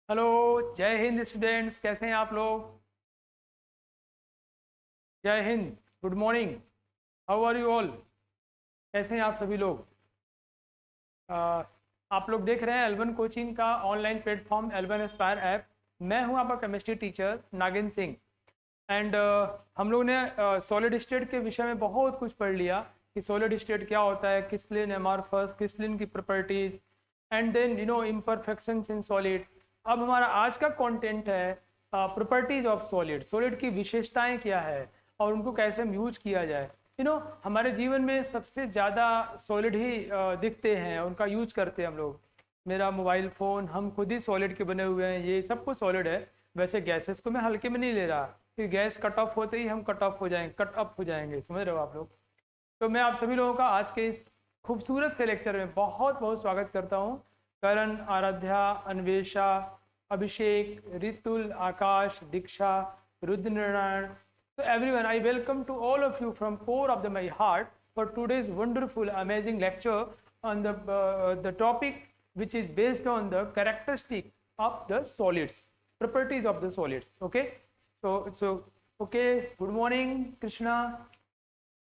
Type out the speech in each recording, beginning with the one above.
Hello. जय Hind students, कैसे हैं आप लोग? जय हिंद। Good morning. How are you all? कैसे हैं आप सभी लोग? आप लोग देख रहे हैं एल1 कोचिंग का online platform L1 Aspire app. मैं हूं आपका केमिस्ट्री टीचर नागिन सिंह। एंड हम लोग ने सॉलिड स्टेट के विषय में बहुत कुछ पढ़ लिया कि सॉलिड स्टेट क्या होता है, क्रिस्टलिन, एमॉर्फस, क्रिस्टलिन की properties, and then imperfections in solid. अब हमारा आज का कंटेंट है प्रॉपर्टीज ऑफ सॉलिड। सॉलिड की विशेषताएं क्या है और उनको कैसे हम यूज किया जाए। हमारे जीवन में सबसे ज़्यादा सॉलिड ही दिखते हैं, उनका यूज करते हैं हम लोग। मेरा मोबाइल फ़ोन, हम खुद ही सॉलिड के बने हुए हैं, ये सब कुछ सॉलिड है। वैसे गैसेस को मैं हल्के में नहीं ले रहा कि गैस कट ऑफ होते ही हम कट ऑफ हो जाएंगे, कट अप हो जाएंगे, समझ रहे हो आप लोग? तो मैं आप सभी लोगों का आज के इस खूबसूरत से लेक्चर में बहुत बहुत स्वागत करता हूँ। करण, आराध्या, अन्वेषा, अभिषेक, रितुल, आकाश, दीक्षा, Rudranarayan, so everyone, I welcome to all of you from core of my heart for today's wonderful, amazing lecture on the topic which is based on the characteristic of the solids, properties of the solids. Okay, so okay. Good morning, Krishna.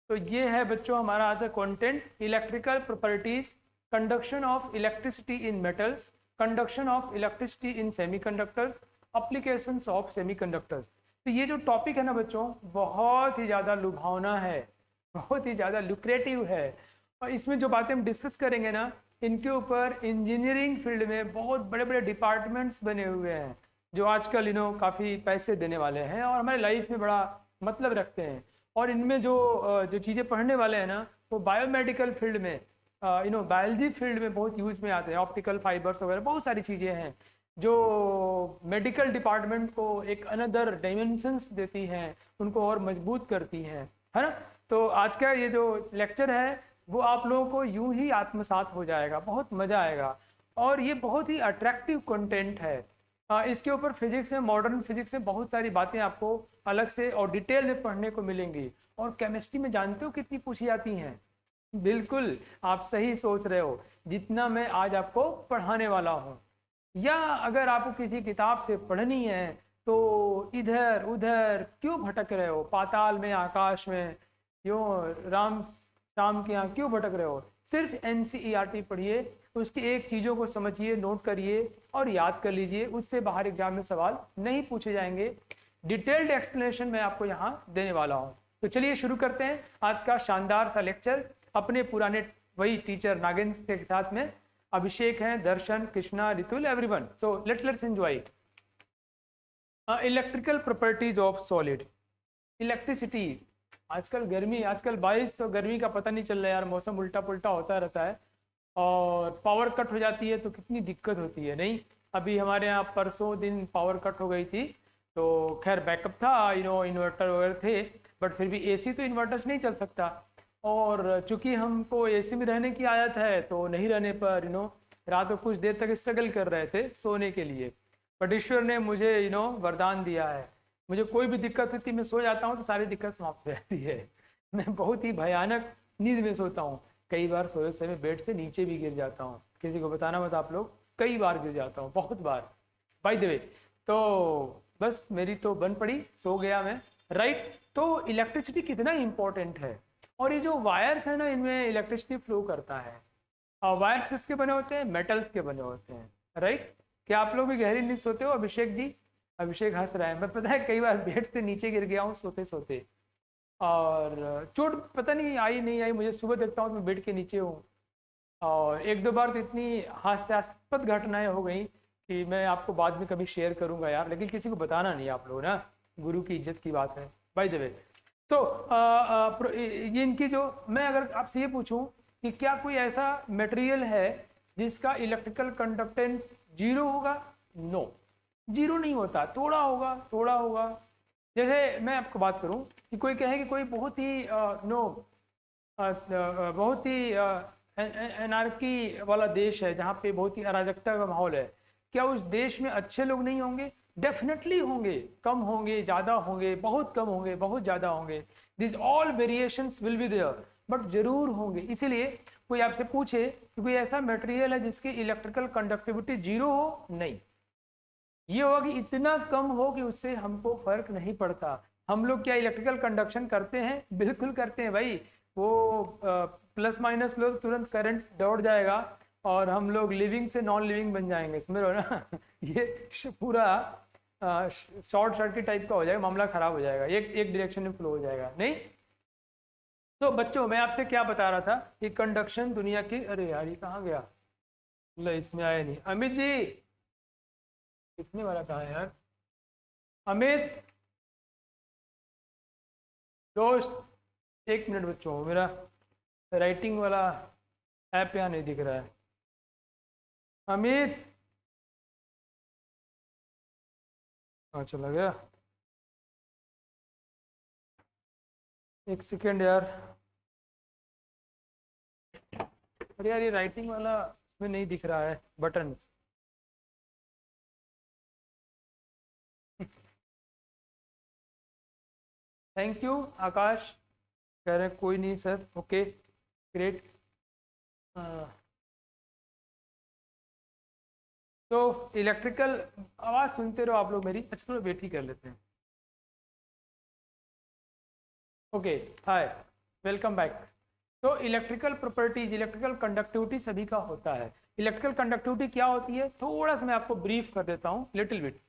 तो ये है बच्चों हमारा आज का content, electrical properties, conduction of electricity in metals, conduction of electricity in semiconductors, applications of semiconductors. तो ये जो टॉपिक है ना बच्चों, बहुत ही ज़्यादा लुभावना है, बहुत ही ज़्यादा लुक्रेटिव है। और इसमें जो बातें हम डिस्कस करेंगे ना, इनके ऊपर इंजीनियरिंग फील्ड में बहुत बड़े बड़े डिपार्टमेंट्स बने हुए हैं जो आजकल काफ़ी पैसे देने वाले हैं और हमारे लाइफ में बड़ा मतलब रखते हैं। और इनमें जो जो चीज़ें पढ़ने वाले हैं ना, वो बायोमेडिकल फील्ड में, बायोलॉजी फील्ड में बहुत यूज में आते हैं। ऑप्टिकल फाइबर्स वगैरह बहुत सारी चीज़ें हैं जो मेडिकल डिपार्टमेंट को एक अनदर डायमेंशंस देती हैं, उनको और मजबूत करती हैं, है ना? तो आज का ये जो लेक्चर है वो आप लोगों को यूं ही आत्मसात हो जाएगा, बहुत मज़ा आएगा। और ये बहुत ही अट्रैक्टिव कंटेंट है। इसके ऊपर फिजिक्स में, मॉडर्न फिजिक्स में बहुत सारी बातें आपको अलग से और डिटेल में पढ़ने को मिलेंगी। और केमिस्ट्री में जानते हो कितनी पूछी जाती हैं? बिल्कुल आप सही सोच रहे हो, जितना मैं आज आपको पढ़ाने वाला हूँ। या अगर आपको किसी किताब से पढ़नी है तो इधर उधर क्यों भटक रहे हो, पाताल में, आकाश में, यूँ राम शाम के यहाँ क्यों भटक रहे हो? सिर्फ एनसीईआरटी पढ़िए, उसकी एक चीज़ों को समझिए, नोट करिए और याद कर लीजिए। उससे बाहर एग्जाम में सवाल नहीं पूछे जाएंगे। डिटेल्ड एक्सप्लेनेशन मैं आपको यहाँ देने वाला हूँ। तो चलिए शुरू करते हैं आज का शानदार सा लेक्चर अपने पुराने वही टीचर नागिन के साथ में। अभिषेक हैं, Darshan, Krishna, Ritul, everyone. So let's enjoy. Electrical properties of solid. Electricity, आजकल गर्मी, आजकल बारिश और गर्मी का पता नहीं चल रहा है यार, मौसम उल्टा पुल्टा होता रहता है और पावर कट हो जाती है तो कितनी दिक्कत होती है, नहीं? अभी हमारे यहाँ परसों दिन पावर कट हो गई थी, तो खैर बैकअप था, इन्वर्टर वगैरह थे, बट फिर भी एसी तो इन्वर्टर से नहीं चल सकता। और चूंकि हमको एसी में रहने की आदत है तो नहीं रहने पर रात को कुछ देर तक स्ट्रगल कर रहे थे सोने के लिए। बट ईश्वर ने मुझे वरदान दिया है, मुझे कोई भी दिक्कत होती मैं सो जाता हूँ तो सारी दिक्कत समाप्त हो जाती है। मैं बहुत ही भयानक नींद में सोता हूँ, कई बार सोते समय बेड से नीचे भी गिर जाता हूँ, किसी को बताना मत आप लोग, कई बार गिर जाता हूँ, बहुत बार, बाय द वे। तो बस मेरी तो बन पड़ी, सो गया मैं, राइट? तो इलेक्ट्रिसिटी कितना इंपॉर्टेंट है। और ये जो वायर्स है ना, इनमें इलेक्ट्रिसिटी फ्लो करता है। और वायर्स किसके बने होते हैं? मेटल्स के बने होते हैं, राइट? क्या आप लोग भी गहरी नींद सोते हो? अभिषेक जी, अभिषेक हंस रहा है। मैं पता है कई बार बेड से नीचे गिर गया हूँ सोते सोते, और चोट पता नहीं आई नहीं आई, मुझे सुबह देखता हूँ तो मैं बेड के नीचे हूँ। और एक दो बार तो इतनी हास्यास्पद घटनाएं हो गई कि मैं आपको बाद में कभी शेयर करूंगा यार, लेकिन किसी को बताना नहीं आप लोग ना, गुरु की इज्जत की बात है, बाय द वे। तो ये इनकी जो, मैं अगर आपसे ये पूछूं कि क्या कोई ऐसा मटेरियल है जिसका इलेक्ट्रिकल कंडक्टेंस जीरो होगा? नो, जीरो नहीं होता, थोड़ा होगा, थोड़ा होगा। जैसे मैं आपको बात करूं कि कोई कहे कि कोई बहुत ही बहुत ही एनार्की वाला देश है जहाँ पे बहुत ही अराजकता का माहौल है, क्या उस देश में अच्छे लोग नहीं होंगे? डेफिनेटली होंगे, कम होंगे, ज़्यादा होंगे, बहुत कम होंगे, बहुत ज़्यादा होंगे, this all variations will be there, but जरूर होंगे। इसीलिए कोई आपसे पूछे कि कोई ऐसा मटेरियल है जिसकी इलेक्ट्रिकल कंडक्टिविटी जीरो हो, नहीं, ये होगा कि इतना कम हो कि उससे हमको फर्क नहीं पड़ता। हम लोग क्या इलेक्ट्रिकल कंडक्शन करते हैं? बिल्कुल करते हैं भाई। वो प्लस माइनस लो तुरंत करंट दौड़ जाएगा और हम लोग लिविंग से नॉन लिविंग बन जाएंगे, समझ रहे हो ना? ये पूरा शॉर्ट सर्किट टाइप का हो जाएगा, मामला खराब हो जाएगा, एक डायरेक्शन में फ्लो हो जाएगा नहीं। तो बच्चों मैं आपसे क्या बता रहा था कि कंडक्शन दुनिया की, अरे यार ये कहाँ गया, इसमें आया नहीं। अमित जी लिखने वाला कहाँ है यार? अमित दोस्त एक मिनट बच्चों, मेरा राइटिंग वाला ऐप यहाँ नहीं दिख रहा है। अमित चला गया, एक सेकेंड यार। अरे यार ये राइटिंग वाला में नहीं दिख रहा है बटन। थैंक यू आकाश, कह रहे कोई नहीं सर, ओके ग्रेट। तो इलेक्ट्रिकल आवाज़ सुनते रहो आप लोग मेरी, अच्छा थोड़ा वेट ही कर लेते हैं। Okay hi, welcome back. तो इलेक्ट्रिकल प्रॉपर्टीज, इलेक्ट्रिकल कंडक्टिविटी सभी का होता है। इलेक्ट्रिकल कंडक्टिविटी क्या होती है, थोड़ा सा मैं आपको ब्रीफ कर देता हूँ, लिटिल बिट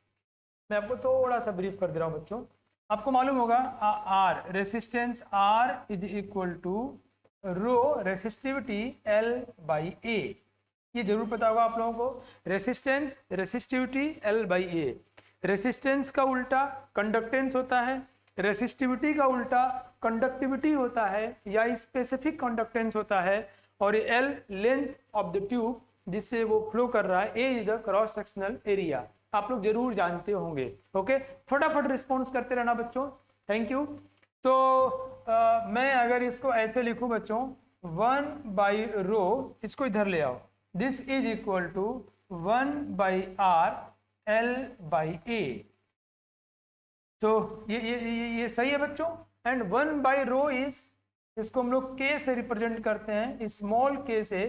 मैं आपको थोड़ा सा ब्रीफ कर दे रहा हूँ बच्चों। आपको मालूम होगा R resistance, R is equal to rho resistivity L by A, ये जरूर पता होगा आप लोगों को। Resistance resistivity L by A, resistance का उल्टा कंडक्टेंस होता है, रेसिस्टिविटी का उल्टा कंडक्टिविटी होता है या स्पेसिफिक कंडक्टेंस होता है, और L length of the tube जिससे वो फ्लो कर रहा है, A is the cross sectional area, आप लोग जरूर जानते होंगे। ओके फटाफट रिस्पॉन्स करते रहना बच्चों, थैंक यू। तो मैं अगर इसको ऐसे लिखूं बच्चों, 1 बाई रो, इसको इधर ले आओ, this is equal to 1 by R L by A. तो ये सही है बच्चों। एंड 1 बाई रो इज, इसको हम लोग के से रिप्रेजेंट करते हैं, स्मॉल के से।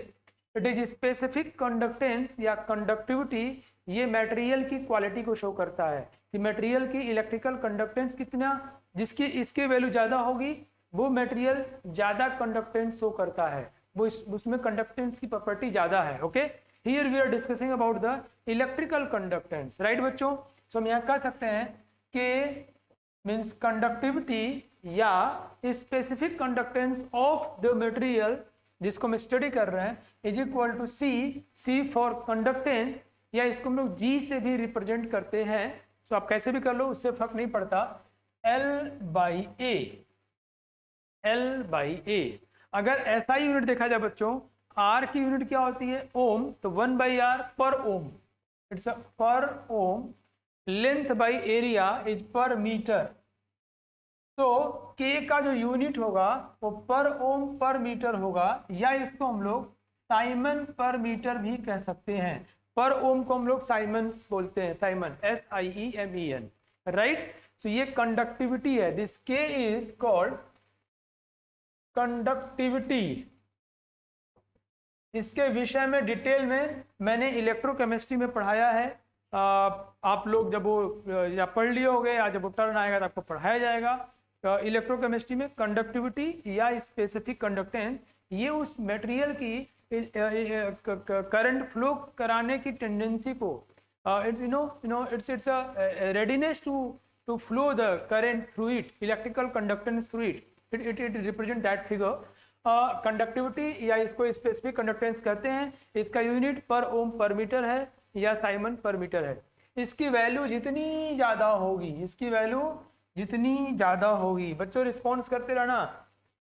इट इज स्पेसिफिक कंडक्टेंस या कंडक्टिविटी, ये मटेरियल की क्वालिटी को शो करता है कि मटेरियल की इलेक्ट्रिकल कंडक्टेंस कितना, जिसकी इसकी वैल्यू ज़्यादा होगी वो मटेरियल ज़्यादा कंडक्टेंस शो करता है, वो उसमें कंडक्टेंस की प्रॉपर्टी ज़्यादा है। Okay here we are discussing about the electrical conductance, right बच्चों। सो हम यहाँ कह सकते हैं कि मीन्स कंडक्टिविटी या specific conductance of the material जिसको हम स्टडी कर रहे हैं is equal to C for conductance, या इसको हम लोग जी से भी रिप्रेजेंट करते हैं, तो आप कैसे भी कर लो उससे फर्क नहीं पड़ता, L by A, L by A. अगर ऐसा ही यूनिट देखा जाए बच्चों, आर की यूनिट क्या होती है, ओम, तो 1 बाई आर पर ओम, इट्स पर ओम। लेंथ बाई एरिया इज पर मीटर, तो के का जो यूनिट होगा वो पर ओम पर मीटर होगा, या इसको हम लोग साइमन पर मीटर भी कह सकते हैं। पर ओम को हम लोग साइमन बोलते हैं, साइमन SIEMEN, राइट। तो ये कंडक्टिविटी है, दिस के इज कॉल्ड कंडक्टिविटी। इसके विषय में डिटेल में मैंने इलेक्ट्रोकेमिस्ट्री में पढ़ाया है, आप लोग जब वो या पढ़ लिए होगे या जब वो टर्न आएगा तो आपको पढ़ाया जाएगा। इलेक्ट्रोकेमिस्ट्री में कंडक्टिविटी या स्पेसिफिक कंडक्टेंस, ये उस मटेरियल की करंट फ्लो कराने की टेंडेंसी को, it's a readiness to flow the current through it, electrical conductance through it, it represent that figure. Conductivity या इसको स्पेसिफिक कंडक्टेंस कहते हैं, इसका यूनिट पर ओम पर मीटर है या साइमन पर मीटर है। इसकी वैल्यू जितनी ज़्यादा होगी, इसकी वैल्यू जितनी ज़्यादा होगी, बच्चों रिस्पॉन्स करते रहना,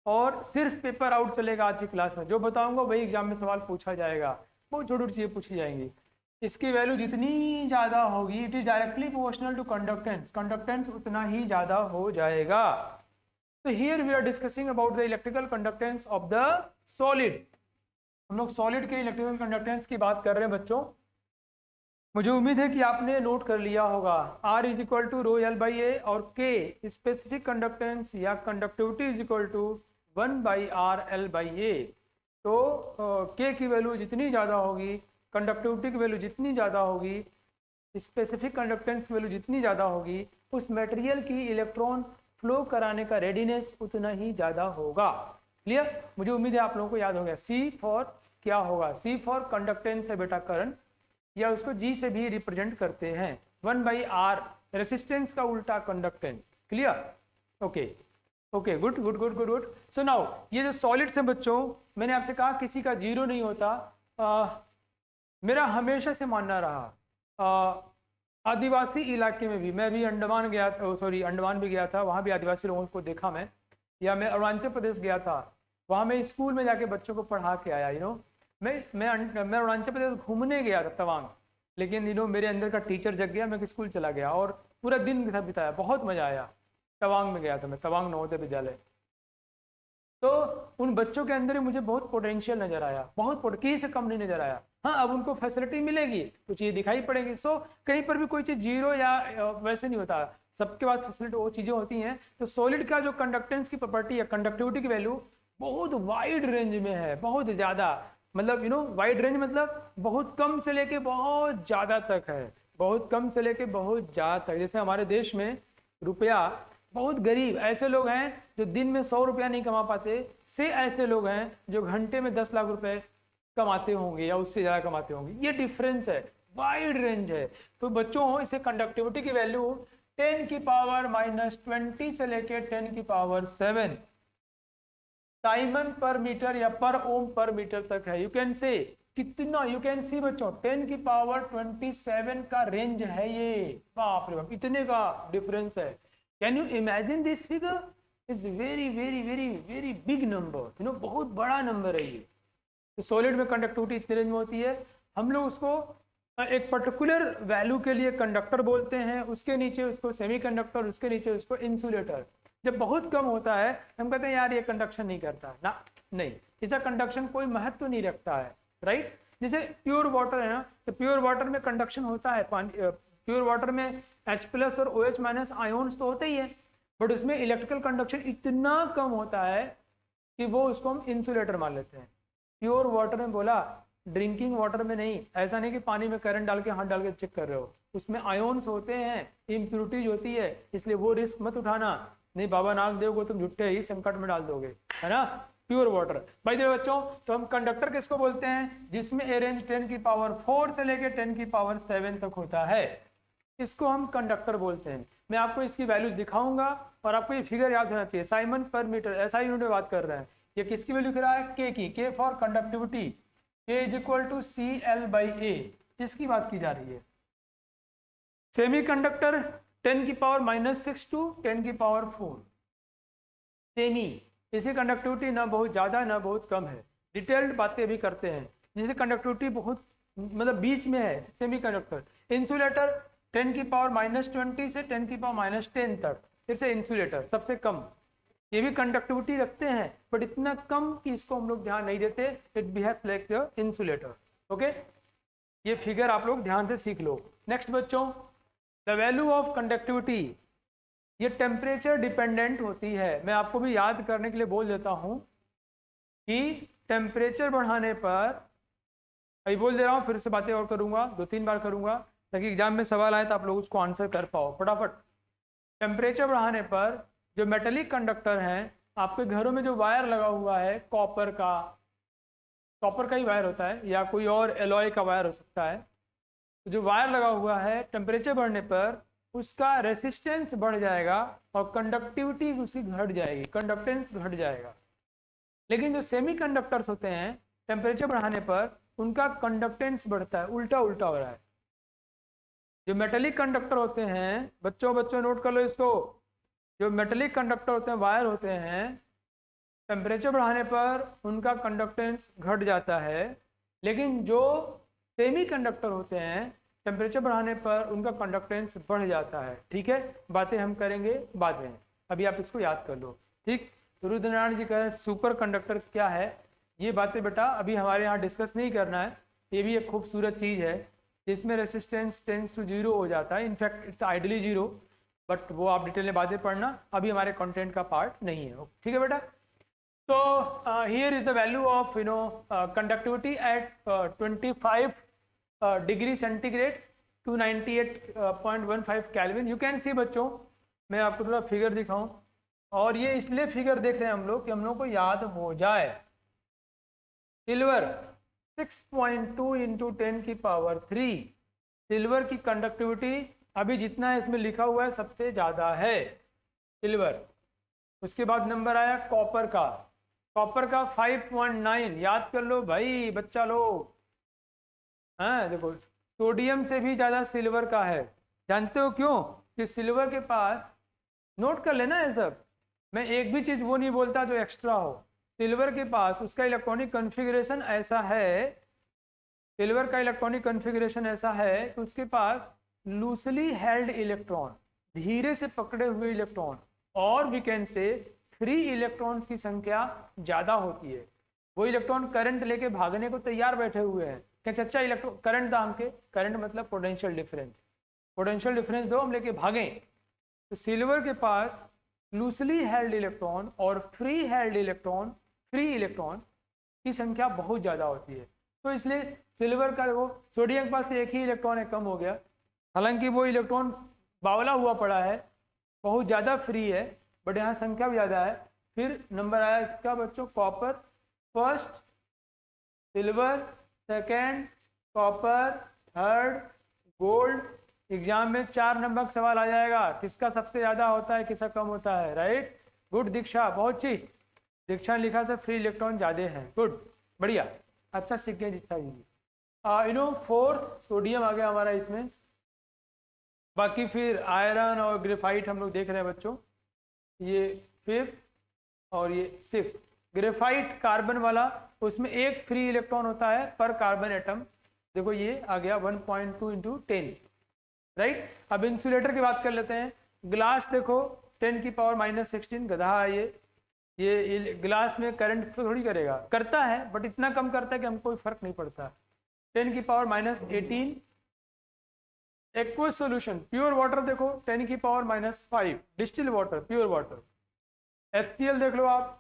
और सिर्फ पेपर आउट चलेगा आज की क्लास में, जो बताऊंगा वही एग्जाम में सवाल पूछा जाएगा, बहुत छोटी छोटी चीज़ें पूछी जाएंगी। इसकी वैल्यू जितनी ज़्यादा होगी, it is directly proportional to conductance, conductance उतना ही ज़्यादा हो जाएगा। तो here we are discussing about the electrical conductance of the solid. हम लोग सॉलिड के इलेक्ट्रिकल कंडक्टेंस की बात कर रहे हैं बच्चों। मुझे उम्मीद है कि आपने नोट कर लिया होगा, R is equal to rho L by A, और K स्पेसिफिक कंडक्टेंस या conductivity is equal to 1 by R L by A. तो K की वैल्यू जितनी ज़्यादा होगी, कंडक्टिविटी की वैल्यू जितनी ज़्यादा होगी, स्पेसिफिक कंडक्टेंस वैल्यू जितनी ज़्यादा होगी उस मटेरियल की इलेक्ट्रॉन फ्लो कराने का रेडीनेस उतना ही ज़्यादा होगा। क्लियर? मुझे उम्मीद है आप लोगों को याद हो गया। सी फॉर क्या होगा? सी फॉर कंडक्टेंस है बेटा करंट, या उसको जी से भी रिप्रेजेंट करते हैं। 1/r रेसिस्टेंस का उल्टा conductance. Clear? Okay okay, good good good good good. So now ये जो सॉलिड्स हैं बच्चों, मैंने आपसे कहा किसी का जीरो नहीं होता। मेरा हमेशा से मानना रहा, आदिवासी इलाके में भी, मैं भी अंडमान गया था, सॉरी अंडमान भी गया था, वहाँ भी आदिवासी लोगों को देखा मैं, या मैं अरुणाचल प्रदेश गया था, वहाँ मैं स्कूल में जाके बच्चों को पढ़ा के आया। मैं अरुणाचल प्रदेश घूमने गया था तवांग, लेकिन मेरे अंदर का टीचर जग गया, मैं स्कूल चला गया और पूरा दिन के साथ बिताया, बहुत मज़ा आया। तवांग में गया था मैं, तवांग नवोदय विद्यालय। तो उन बच्चों के अंदर ही मुझे बहुत पोटेंशियल नजर आया, बहुत किसी से कम नहीं नजर आया। हाँ, अब उनको फैसिलिटी मिलेगी तो चीज़ें दिखाई पड़ेगी। सो कहीं पर भी कोई चीज़ जीरो या वैसे नहीं होता, सबके पास फैसिलिटी वो चीज़ें होती हैं। तो सॉलिड का जो कंडक्टेंस की प्रॉपर्टी है, कंडक्टिविटी की वैल्यू बहुत वाइड रेंज में है, बहुत ज़्यादा, मतलब वाइड रेंज मतलब बहुत कम से लेके बहुत ज़्यादा तक है, बहुत कम से लेके बहुत ज़्यादा तक। जैसे हमारे देश में रुपया, बहुत गरीब ऐसे लोग हैं जो दिन में 100 रुपया नहीं कमा पाते, से ऐसे लोग हैं जो घंटे में 10 लाख रुपए कमाते होंगे या उससे ज़्यादा कमाते होंगे। ये डिफरेंस है, वाइड रेंज है। तो बच्चों, इसे कंडक्टिविटी की वैल्यू 10 की पावर -20 से लेके 10 की पावर 7 साइमन पर मीटर या पर ओम पर मीटर तक है। यू कैन से कितना, यू कैन सी बच्चों 10 की पावर 27 का रेंज है ये। बाप रे बाप, इतने का डिफरेंस है। Can you imagine this figure? Is very very very very big number, बहुत बड़ा नंबर है ये। तो सॉलिड में कंडक्टिविटी इतने रेंज में होती है। हम लोग उसको एक पर्टिकुलर वैल्यू के लिए कंडक्टर बोलते हैं, उसके नीचे उसको सेमीकंडक्टर, उसके नीचे उसको इंसुलेटर। जब बहुत कम होता है हम कहते हैं यार ये कंडक्शन नहीं करता ना, नहीं, इसका कंडक्शन कोई महत्व नहीं रखता है, राइट। जैसे प्योर वाटर है ना, तो प्योर वाटर में कंडक्शन होता है, प्योर वाटर में H+ और OH- आयोन्स तो होते ही है, बट उसमें इलेक्ट्रिकल कंडक्शन इतना कम होता है कि वो उसको हम इंसुलेटर मान लेते हैं। प्योर वाटर में बोला, ड्रिंकिंग वाटर में नहीं। ऐसा नहीं कि पानी में करंट डाल के हाथ डाल के चेक कर रहे हो, उसमें आयोन्स होते हैं, इम्प्यूरिटीज होती है, इसलिए वो रिस्क मत उठाना, नहीं बाबा नागदेव को तुम झुट्टे ही संकट में डाल दोगे, है ना। Pure water. भाई देखो बच्चों, तो हम कंडक्टर किसको बोलते हैं? जिसमें ए रेंज 10 की पावर 4 से लेके 10 की पावर 7 तक होता है, इसको हम कंडक्टर बोलते हैं। मैं आपको इसकी वैल्यूज दिखाऊंगा और आपको ये फिगर याद होना चाहिए। साइमन पर मीटर, SI यूनिट में बात कर रहे हैं। ये किसकी वैल्यू लिख रहा है? के की, के फॉर कंडक्टिविटी, K = CL/A, इसकी बात की जा रही है। सेमी कंडक्टर 10 की पावर -6 to 10 की पावर 4, सेमी, इसकी कंडक्टिविटी ना बहुत ज़्यादा ना बहुत कम है। डिटेल्ड बातें भी करते हैं, जिससे कंडक्टिविटी बहुत मतलब बीच में है, सेमी कंडक्टर। इंसुलेटर 10 की पावर -20 से 10 की पावर -10 तक, फिर से इंसुलेटर सबसे कम, ये भी कंडक्टिविटी रखते हैं बट इतना कम कि इसको हम लोग ध्यान नहीं देते। It behaves like the insulator. Okay, ये फिगर आप लोग ध्यान से सीख लो। नेक्स्ट बच्चों, द वैल्यू ऑफ कंडक्टिविटी, ये टेम्परेचर डिपेंडेंट होती है। मैं आपको भी याद करने के लिए बोल देता हूँ कि टेम्परेचर बढ़ाने पर, अभी बोल दे रहा हूँ, फिर से बातें और करूँगा, 2-3 बार करूँगा ताकि एग्जाम में सवाल आए तो आप लोग उसको आंसर कर पाओ फटाफट। टेम्परेचर बढ़ाने पर जो मेटेलिक कंडक्टर हैं, आपके घरों में जो वायर लगा हुआ है कॉपर का ही वायर होता है या कोई और एलॉय का वायर हो सकता है, तो जो वायर लगा हुआ है टेम्परेचर बढ़ने पर उसका रेसिस्टेंस बढ़ जाएगा और कंडक्टिविटी उसकी घट जाएगी, कंडक्टेंस घट जाएगा। लेकिन जो सेमी कंडक्टर्स होते हैं, टेम्परेचर बढ़ाने पर उनका कंडक्टेंस बढ़ता है, उल्टा उल्टा हो रहा है। जो मेटेलिक कंडक्टर होते हैं, बच्चों नोट कर लो इसको, जो मेटेलिक कंडक्टर होते हैं, वायर होते हैं, टेम्परेचर बढ़ाने पर उनका कंडक्टेंस घट जाता है। लेकिन जो सेमी कंडक्टर होते हैं, टेम्परेचर बढ़ाने पर उनका कंडक्टेंस बढ़ जाता है। ठीक है, बातें हम करेंगे बाद में, अभी आप इसको याद कर लो। ठीक, तो रुद्रनारायण जी कह रहे हैं सुपर कंडक्टर क्या है, ये बातें बेटा अभी हमारे यहाँ डिस्कस नहीं करना है। ये भी एक खूबसूरत चीज़ है जिसमें रेसिस्टेंस टेंड्स टू 0 हो जाता है। इनफैक्ट इट्स आइडली 0, बट वो आप डिटेल में बातें पढ़ना, अभी हमारे कंटेंट का पार्ट नहीं है। ठीक है बेटा। तो here is the value of conductivity eight 25 degree centigrade 298.15 kelvin. You can see बच्चों, मैं आपको थोड़ा फिगर दिखाऊं, और ये इसलिए फिगर देख रहे हैं हम लोग कि हम लोग को याद हो जाए। सिल्वर 6.2 इंटू 10⁻³ सिल्वर की कंडक्टिविटी अभी जितना है इसमें लिखा हुआ है सबसे ज़्यादा है सिल्वर। उसके बाद नंबर आया कॉपर का। कॉपर का 5.9, याद कर लो भाई बच्चा लोग। हाँ देखो, सोडियम से भी ज़्यादा सिल्वर का है। जानते हो क्यों? कि सिल्वर के पास, नोट कर लेना है सब, मैं एक भी चीज़ वो नहीं बोलता जो एक्स्ट्रा हो। सिल्वर के पास उसका इलेक्ट्रॉनिक कॉन्फ़िगरेशन ऐसा है, सिल्वर का इलेक्ट्रॉनिक कॉन्फ़िगरेशन ऐसा है कि उसके पास लूसली हेल्ड इलेक्ट्रॉन, धीरे से पकड़े हुए इलेक्ट्रॉन, और we can say free electrons की संख्या ज़्यादा होती है। वो इलेक्ट्रॉन करंट लेके भागने को तैयार बैठे हुए हैं कि चच्चा इलेक्ट्रॉन करंट दाम के, करंट मतलब पोटेंशियल डिफरेंस, पोटेंशियल डिफरेंस दो हम लेके भागें। तो सिल्वर के पास लूसली हेल्ड इलेक्ट्रॉन और free held electron, free electron की संख्या बहुत ज़्यादा होती है। तो इसलिए सिल्वर का वो, सोडियम के पास एक ही इलेक्ट्रॉन है, कम हो गया, हालांकि वो इलेक्ट्रॉन बावला हुआ पड़ा है, बहुत ज़्यादा फ्री है, बट यहाँ संख्या भी ज़्यादा है। फिर नंबर आया इसका बच्चों copper, first silver, second copper, third gold. Exam में 4 नंबर का सवाल आ जाएगा, किसका सबसे ज़्यादा होता है, किसका कम होता है, राइट। गुड दीक्षा, बहुत अच्छी। दीक्षा ने लिखा से फ्री इलेक्ट्रॉन ज़्यादा हैं, गुड, बढ़िया, अच्छा सीख गए दीक्षा जी। फोर्थ सोडियम आ गया हमारा इसमें। बाकी फिर आयरन और ग्रेफाइट हम लोग देख रहे हैं बच्चों, ये फिफ्थ और ये सिक्स। ग्रेफाइट कार्बन वाला, उसमें एक फ्री इलेक्ट्रॉन होता है पर कार्बन एटम। देखो ये आ गया 1.2 इंटू 10, राइट। अब इंसुलेटर की बात कर लेते हैं। ग्लास देखो 10⁻⁻16, गधा है ये ग्लास में करंट थोड़ी करेगा, करता है बट इतना कम करता है कि हमको कोई फर्क नहीं पड़ता। 10⁻18। एक्वस सॉल्यूशन, प्योर वाटर देखो 10⁻⁵, distil water, pure water. HCl देख लो आप,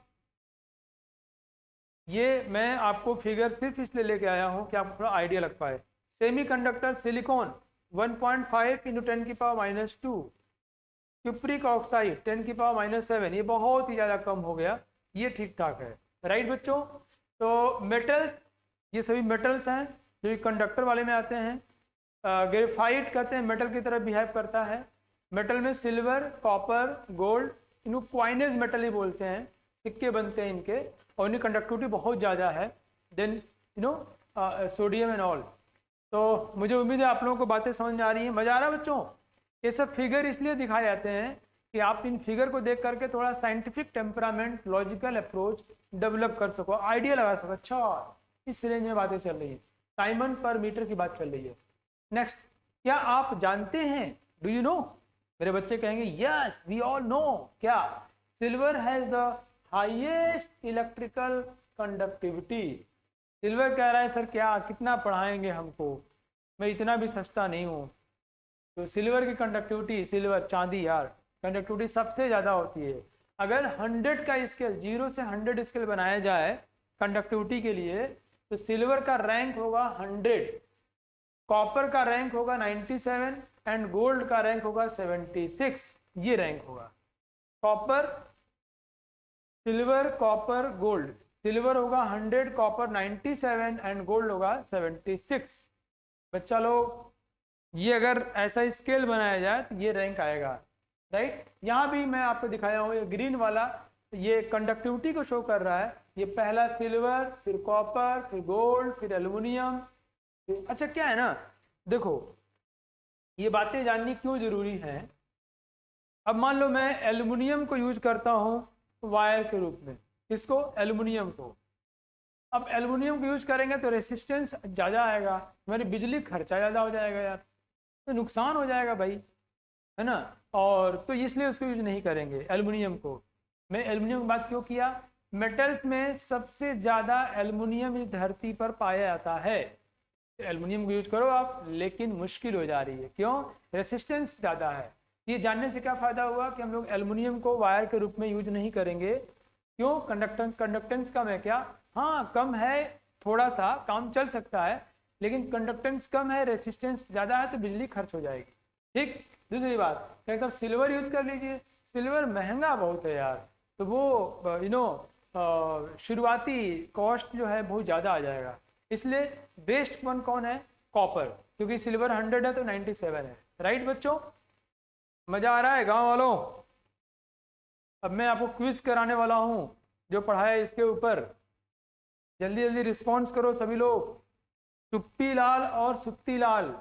ये मैं आपको फिगर सिर्फ इसलिए लेके आया हूँ कि आपको थोड़ा आइडिया लग पाए। Semi conductor silicon 1.5 into 10⁻²। Cupric oxide 10⁻⁷, ये बहुत ही ज़्यादा कम हो गया, ये ठीक ठाक है, राइट बच्चों। तो मेटल्स, ये सभी मेटल्स हैं जो कंडक्टर वाले में आते हैं। ग्रेफाइट कहते हैं मेटल की तरह बिहेव करता है। मेटल में सिल्वर, कॉपर, गोल्ड, इनको क्वाइनेज मेटल ही बोलते हैं, सिक्के बनते हैं इनके, और इनकी कंडक्टिविटी बहुत ज़्यादा है देन सोडियम एंड ऑल। तो मुझे उम्मीद है आप लोगों को बातें समझ में आ रही हैं, मज़ा आ रहा है बच्चों। ये सब फिगर इसलिए दिखाए जाते हैं कि आप इन फिगर को देख करके थोड़ा scientific temperament, logical approach develop कर सको, आइडिया लगा सको, अच्छा इस रेंज में बातें चल रही हैं, साइमन पर मीटर की बात चल रही है। नेक्स्ट, क्या आप जानते हैं, डू यू नो? मेरे बच्चे कहेंगे यस वी ऑल नो। क्या? Silver has the highest electrical conductivity. Silver कह रहा है सर क्या, कितना पढ़ाएंगे हमको, मैं इतना भी सस्ता नहीं हूँ। तो सिल्वर की कंडक्टिविटी, सिल्वर चांदी यार, कंडक्टिविटी सबसे ज़्यादा होती है। अगर 100 का स्केल, 0 से 100 स्केल बनाया जाए कंडक्टिविटी के लिए, तो सिल्वर का रैंक होगा 100, कॉपर का रैंक होगा 97 एंड गोल्ड का रैंक होगा 76। ये रैंक होगा copper, silver, copper, gold. Silver होगा 100, कॉपर 97 एंड गोल्ड होगा 76। बच्चा लोग ये अगर ऐसा स्केल बनाया जाए तो ये रैंक आएगा, राइट। यहाँ भी मैं आपको दिखाया हूँ, ये ग्रीन वाला ये कंडक्टिविटी को शो कर रहा है। ये पहला सिल्वर, फिर कॉपर, फिर गोल्ड, फिर एल्युमिनियम। अच्छा क्या है ना, देखो ये बातें जाननी क्यों जरूरी है। अब मान लो मैं एल्युमिनियम को यूज करता हूँ वायर के रूप में, किसको? एल्युमिनियम को। अब एल्युमिनियम को यूज करेंगे तो रेसिस्टेंस ज़्यादा आएगा, हमारी बिजली खर्चा ज़्यादा हो जाएगा यार, तो नुकसान हो जाएगा भाई, है ना। और तो इसलिए उसको यूज नहीं करेंगे एल्युमिनियम को। मैं एल्युमिनियम की बात क्यों किया? मेटल्स में सबसे ज़्यादा एल्युमिनियम इस धरती पर पाया जाता है। एल्युमिनियम को यूज करो आप, लेकिन मुश्किल हो जा रही है, क्यों? रेसिस्टेंस ज़्यादा है। ये जानने से क्या फ़ायदा हुआ कि हम लोग एल्युमिनियम को वायर के रूप में यूज नहीं करेंगे। क्यों? कंडक्टेंस कम है क्या? हाँ कम है, थोड़ा सा काम चल सकता है, लेकिन कंडक्टेंस कम है, रेसिस्टेंस ज़्यादा है, तो बिजली खर्च हो जाएगी। ठीक। दूसरी बात कहते हैं सिल्वर यूज कर लीजिए, सिल्वर महंगा बहुत है यार, तो वो शुरुआती कॉस्ट जो है बहुत ज़्यादा आ जाएगा, इसलिए बेस्ट वन कौन है? कॉपर, क्योंकि सिल्वर 100 है तो 97 है। राइट बच्चों, मज़ा आ रहा है गांव वालों? अब मैं आपको क्विज कराने वाला हूँ जो पढ़ाया इसके ऊपर, जल्दी जल्दी रिस्पॉन्स करो सभी लोग। चुप्पी लाल और सुत्ती लाल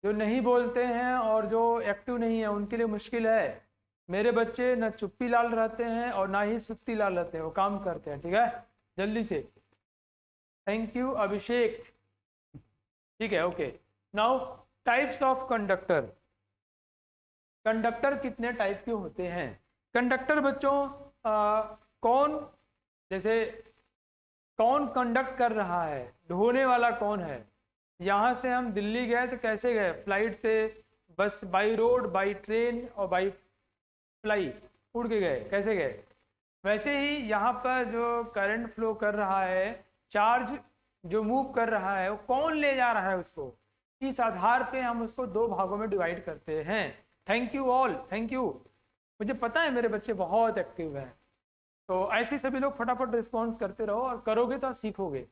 जो नहीं बोलते हैं और जो एक्टिव नहीं है उनके लिए मुश्किल है। मेरे बच्चे न चुप्पी लाल रहते हैं और ना ही सुत्ती लाल रहते हैं, वो काम करते हैं। ठीक है, जल्दी से। थैंक यू अभिषेक। ठीक है, okay. Now types of conductor. Conductor कितने टाइप के होते हैं? कंडक्टर बच्चों कौन, जैसे कौन कंडक्ट कर रहा है, ढोने वाला कौन है? यहाँ से हम दिल्ली गए तो कैसे गए? फ्लाइट से, बस, बाई रोड, बाई ट्रेन और बाई फ्लाई, उड़ के गए। कैसे गए? वैसे ही यहाँ पर जो करंट फ्लो कर रहा है, चार्ज जो मूव कर रहा है, वो कौन ले जा रहा है उसको, इस आधार पे हम उसको दो भागों में डिवाइड करते हैं। Thank you all, thank you. मुझे पता है मेरे बच्चे बहुत एक्टिव हैं, तो ऐसे सभी लोग फटाफट रिस्पॉन्स करते रहो, और करोगे तो आप सीखोगे।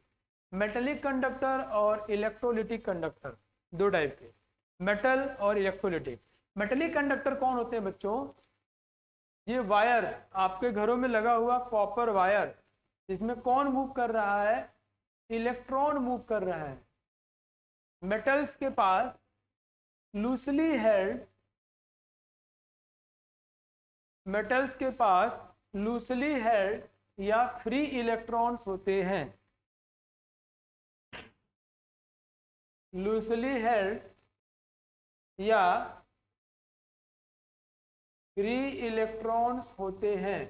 मेटेलिक कंडक्टर और इलेक्ट्रोलिटिक कंडक्टर, दो टाइप के, मेटल और इलेक्ट्रोलिटिक। मेटेलिक कंडक्टर कौन होते हैं बच्चों? ये वायर, आपके घरों में लगा हुआ कॉपर वायर, इसमें कौन मूव कर रहा है? इलेक्ट्रॉन मूव कर रहा है। मेटल्स के पास लूसली हेल्ड, मेटल्स के पास लूसली हेल्ड या फ्री इलेक्ट्रॉन्स होते हैं। लूसली हेल्ड या फ्री इलेक्ट्रॉन्स होते हैं।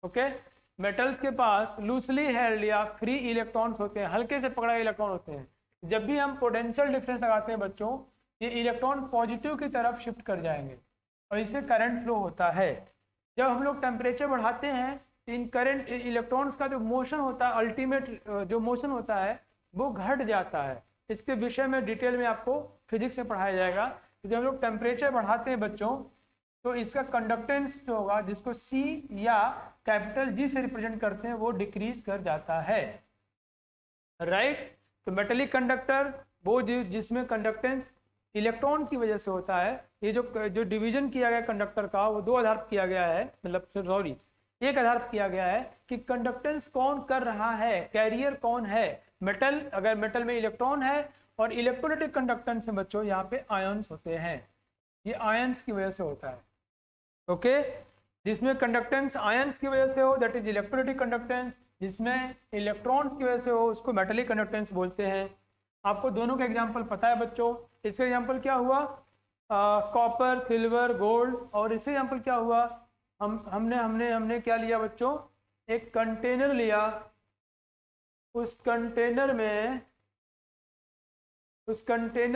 ओके, मेटल्स के पास लूसली हेल्ड या फ्री इलेक्ट्रॉन्स होते हैं, हल्के से पकड़ा इलेक्ट्रॉन होते हैं। जब भी हम पोटेंशियल डिफरेंस लगाते हैं बच्चों, ये इलेक्ट्रॉन पॉजिटिव की तरफ शिफ्ट कर जाएंगे और इससे करंट फ्लो होता है। जब हम लोग टेम्परेचर बढ़ाते हैं, इन करंट इलेक्ट्रॉन्स का जो मोशन होता है, अल्टीमेट जो मोशन होता है, वो घट जाता है। इसके विषय में डिटेल में आपको फिजिक्स में पढ़ाया जाएगा। जब हम लोग टेम्परेचर बढ़ाते हैं बच्चों, तो इसका कंडक्टेंस जो होगा, जिसको C या कैपिटल G से रिप्रेजेंट करते हैं, वो डिक्रीज कर जाता है। राइट। तो मेटेलिक कंडक्टर वो जिसमें कंडक्टेंस इलेक्ट्रॉन की वजह से होता है। ये जो डिवीजन किया गया कंडक्टर का, वो दो आधार पर किया गया है, मतलब सॉरी, एक आधार पर किया गया है कि कंडक्टेंस कौन कर रहा है, कैरियर कौन है। मेटल, अगर मेटल में इलेक्ट्रॉन है, और इलेक्ट्रोलिटिक कंडक्टेंस में बच्चों यहाँ पे आयंस होते हैं, ये आयंस की वजह से होता है। ओके, जिसमें कंडक्टेंस आयंस की वजह से हो, दैट इज इलेक्ट्रोलिटिक कंडक्टेंस। जिसमें इलेक्ट्रॉन्स की वजह से हो, उसको मेटेलिक कंडक्टेंस बोलते हैं। आपको दोनों का एग्जाम्पल पता है बच्चों। इसका एग्जाम्पल क्या हुआ? Copper, silver, gold. और इससे एग्जाम्पल क्या हुआ? हमने क्या लिया बच्चों? एक कंटेनर लिया, उस कंटेनर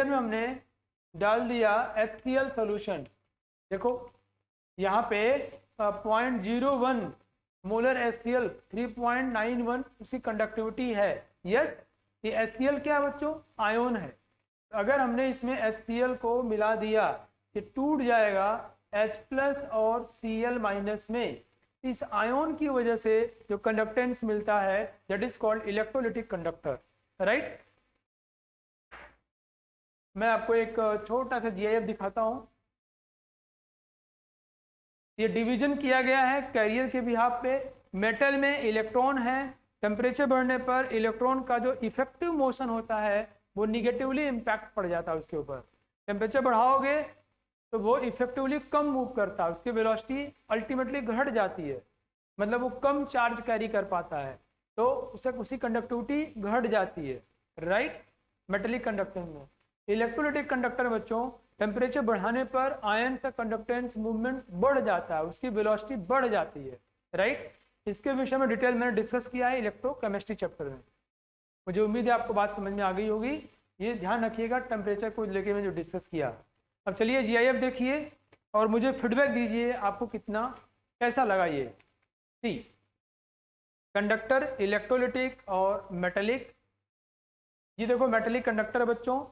में हमने डाल दिया HCl सॉल्यूशन। देखो यहाँ पे 0.01 मोलर HCl, 3.91 उसकी कंडक्टिविटी है। यस, ये HCl क्या है बच्चों? आयोन है। अगर हमने इसमें HCl को मिला दिया, ये टूट जाएगा H+ और Cl- में। इस आयोन की वजह से जो कंडक्टेंस मिलता है, that is called electrolytic conductor. Right. मैं आपको एक छोटा सा GIF दिखाता हूँ। ये डिवीजन किया गया है कैरियर के बिहाफ पे। मेटल में इलेक्ट्रॉन है, टेम्परेचर बढ़ने पर इलेक्ट्रॉन का जो इफेक्टिव मोशन होता है, वो निगेटिवली इम्पैक्ट पड़ जाता है उसके ऊपर। टेम्परेचर बढ़ाओगे तो वो इफेक्टिवली कम मूव करता है, उसकी वेलोसिटी अल्टीमेटली घट जाती है, मतलब वो कम चार्ज कैरी कर पाता है, तो उसकी कंडक्टिविटी घट जाती है। राइट। मेटेलिक कंडक्टेंस में। इलेक्ट्रोलिटिक कंडक्टर बच्चों, टेम्परेचर बढ़ाने पर आयन का कंडक्टेंस मूवमेंट बढ़ जाता है, उसकी वेलोसिटी बढ़ जाती है। राइट। इसके विषय में डिटेल मैंने डिस्कस किया है इलेक्ट्रोकेमिस्ट्री चैप्टर में। मुझे उम्मीद है आपको बात समझ में आ गई होगी। ये ध्यान रखिएगा टेम्परेचर को लेके मैं जो डिस्कस किया। अब चलिए GIF देखिए और मुझे फीडबैक दीजिए, आपको कितना कैसा लगा ये। सी कंडक्टर इलेक्ट्रोलिटिक और मेटेलिक। ये देखो मेटेलिक कंडक्टर है बच्चों,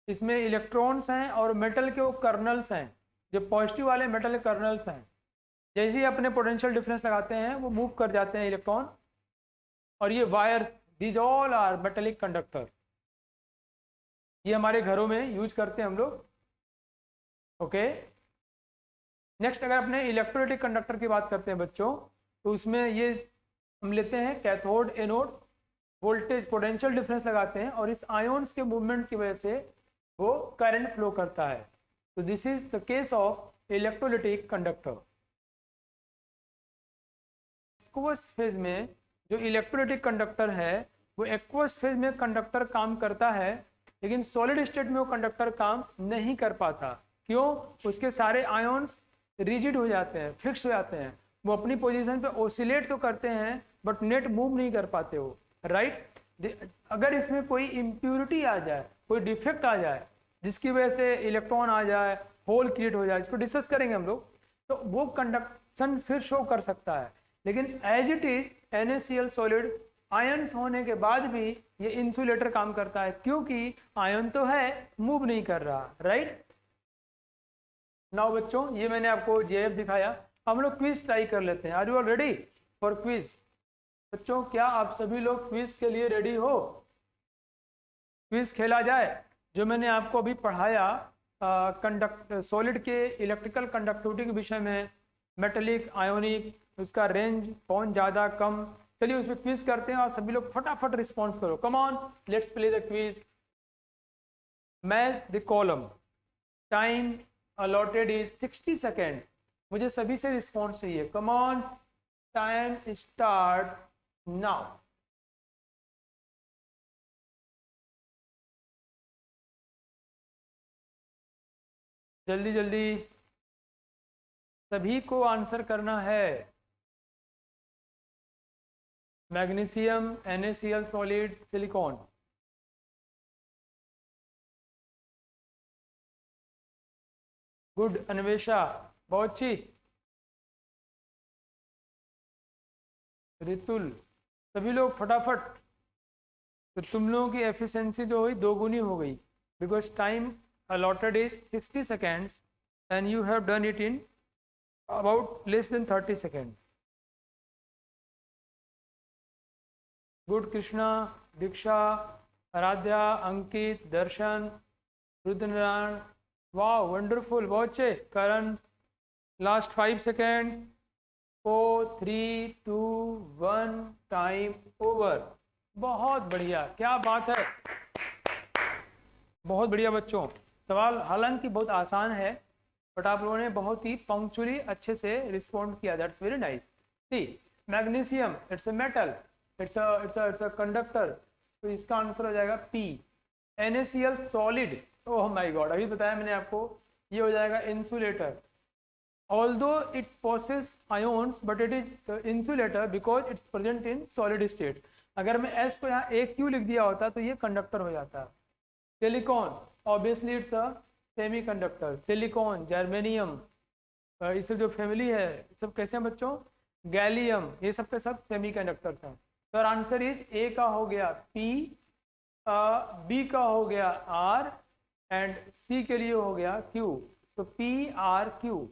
इसमें इलेक्ट्रॉन्स हैं और मेटल के वो कर्नल्स हैं, जो पॉजिटिव वाले मेटल के कर्नल्स हैं। जैसे ही अपने पोटेंशियल डिफरेंस लगाते हैं वो मूव कर जाते हैं इलेक्ट्रॉन। और ये wire, these all are metallic conductor. ये हमारे घरों में यूज करते हैं हम लोग। ओके, नेक्स्ट अगर अपने इलेक्ट्रोलिटिक कंडक्टर की बात करते हैं बच्चों, तो उसमें ये हम लेते हैं cathode anode, voltage potential difference लगाते हैं और इस आयोन्स के मूवमेंट की वजह से वो करंट फ्लो करता है। तो this is the case of electrolytic conductor. Aqueous phase में जो इलेक्ट्रोलिटिक कंडक्टर है वो एक्वस फेज में कंडक्टर काम करता है, लेकिन सॉलिड स्टेट में वो कंडक्टर काम नहीं कर पाता। क्यों? उसके सारे आयोन्स रिजिड हो जाते हैं, फिक्स हो जाते हैं। वो अपनी पोजीशन पे ओसिलेट तो करते हैं बट नेट मूव नहीं कर पाते हो, राइट। अगर इसमें कोई इम्प्योरिटी आ जाए, कोई डिफेक्ट आ जाए जिसकी वजह से इलेक्ट्रॉन आ जाए, होल क्रिएट हो जाए, इसको डिस्कस करेंगे हम लोग, तो वो कंडक्शन फिर शो कर सकता है। लेकिन as it is NaCl solid, ions होने के बाद भी ये इंसुलेटर काम करता है, क्योंकि आयन तो है, मूव नहीं कर रहा, राइट। नाउ बच्चों, ये मैंने आपको JF दिखाया। हम लोग क्विज ट्राई कर लेते हैं। Are you all ready for quiz? बच्चों, क्या आप सभी लोग क्विज के लिए रेडी हो? क्विज खेला जाए। जो मैंने आपको अभी पढ़ाया सॉलिड के इलेक्ट्रिकल कंडक्टिविटी के विषय में, मेटेलिक, आयोनिक, उसका रेंज कौन ज़्यादा कम, चलिए उस पर क्विज करते हैं और सभी लोग फटाफट रिस्पॉन्स करो। Come on, let's play the quiz. Match the column, time allotted is 60 second. मुझे सभी से रिस्पॉन्स चाहिए। Come on, time start now. जल्दी जल्दी सभी को आंसर करना है। Magnesium, NaCl solid, silicon. Good Anvesha, बहुत अच्छी। रितुल, सभी लोग फटाफट। तो तुम लोगों की एफिशिएंसी जो हुई 2 गुनी हो गई, because time allotted is 60 seconds and you have done it in about less than 30 seconds. Good Krishna, Diksha, Aradhya, Ankit, Darshan, Rudran. Wow, wonderful. बहुत अच्छे। Karan, last 5 seconds. 4, 3, 2, 1, time over. बहुत बढ़िया, क्या बात है, बहुत बढ़िया बच्चों। सवाल हालांकि बहुत आसान है, बट आप लोगों ने बहुत ही पंक्चुअली अच्छे से रिस्पॉन्ड किया। That's very nice. See, magnesium it's a metal, it's a conductor, तो इसका आंसर हो जाएगा P। NaCl solid, oh my god, अभी बताया मैंने आपको, ये हो जाएगा insulator. Although it possess ions but it is insulator because it's present in solid state. अगर मैं S को यहाँ AQ लिख दिया होता तो ये कंडक्टर हो जाता। Silicon, obviously it's a semiconductor. Silicon, germanium, इससे जो फैमिली है सब कैसे हैं बच्चों? गैलियम, ये सब के सब सेमीकंडक्टर्स हैं। तो आंसर इज A का हो गया P, B का हो गया R एंड C के लिए हो गया Q। तो PRQ।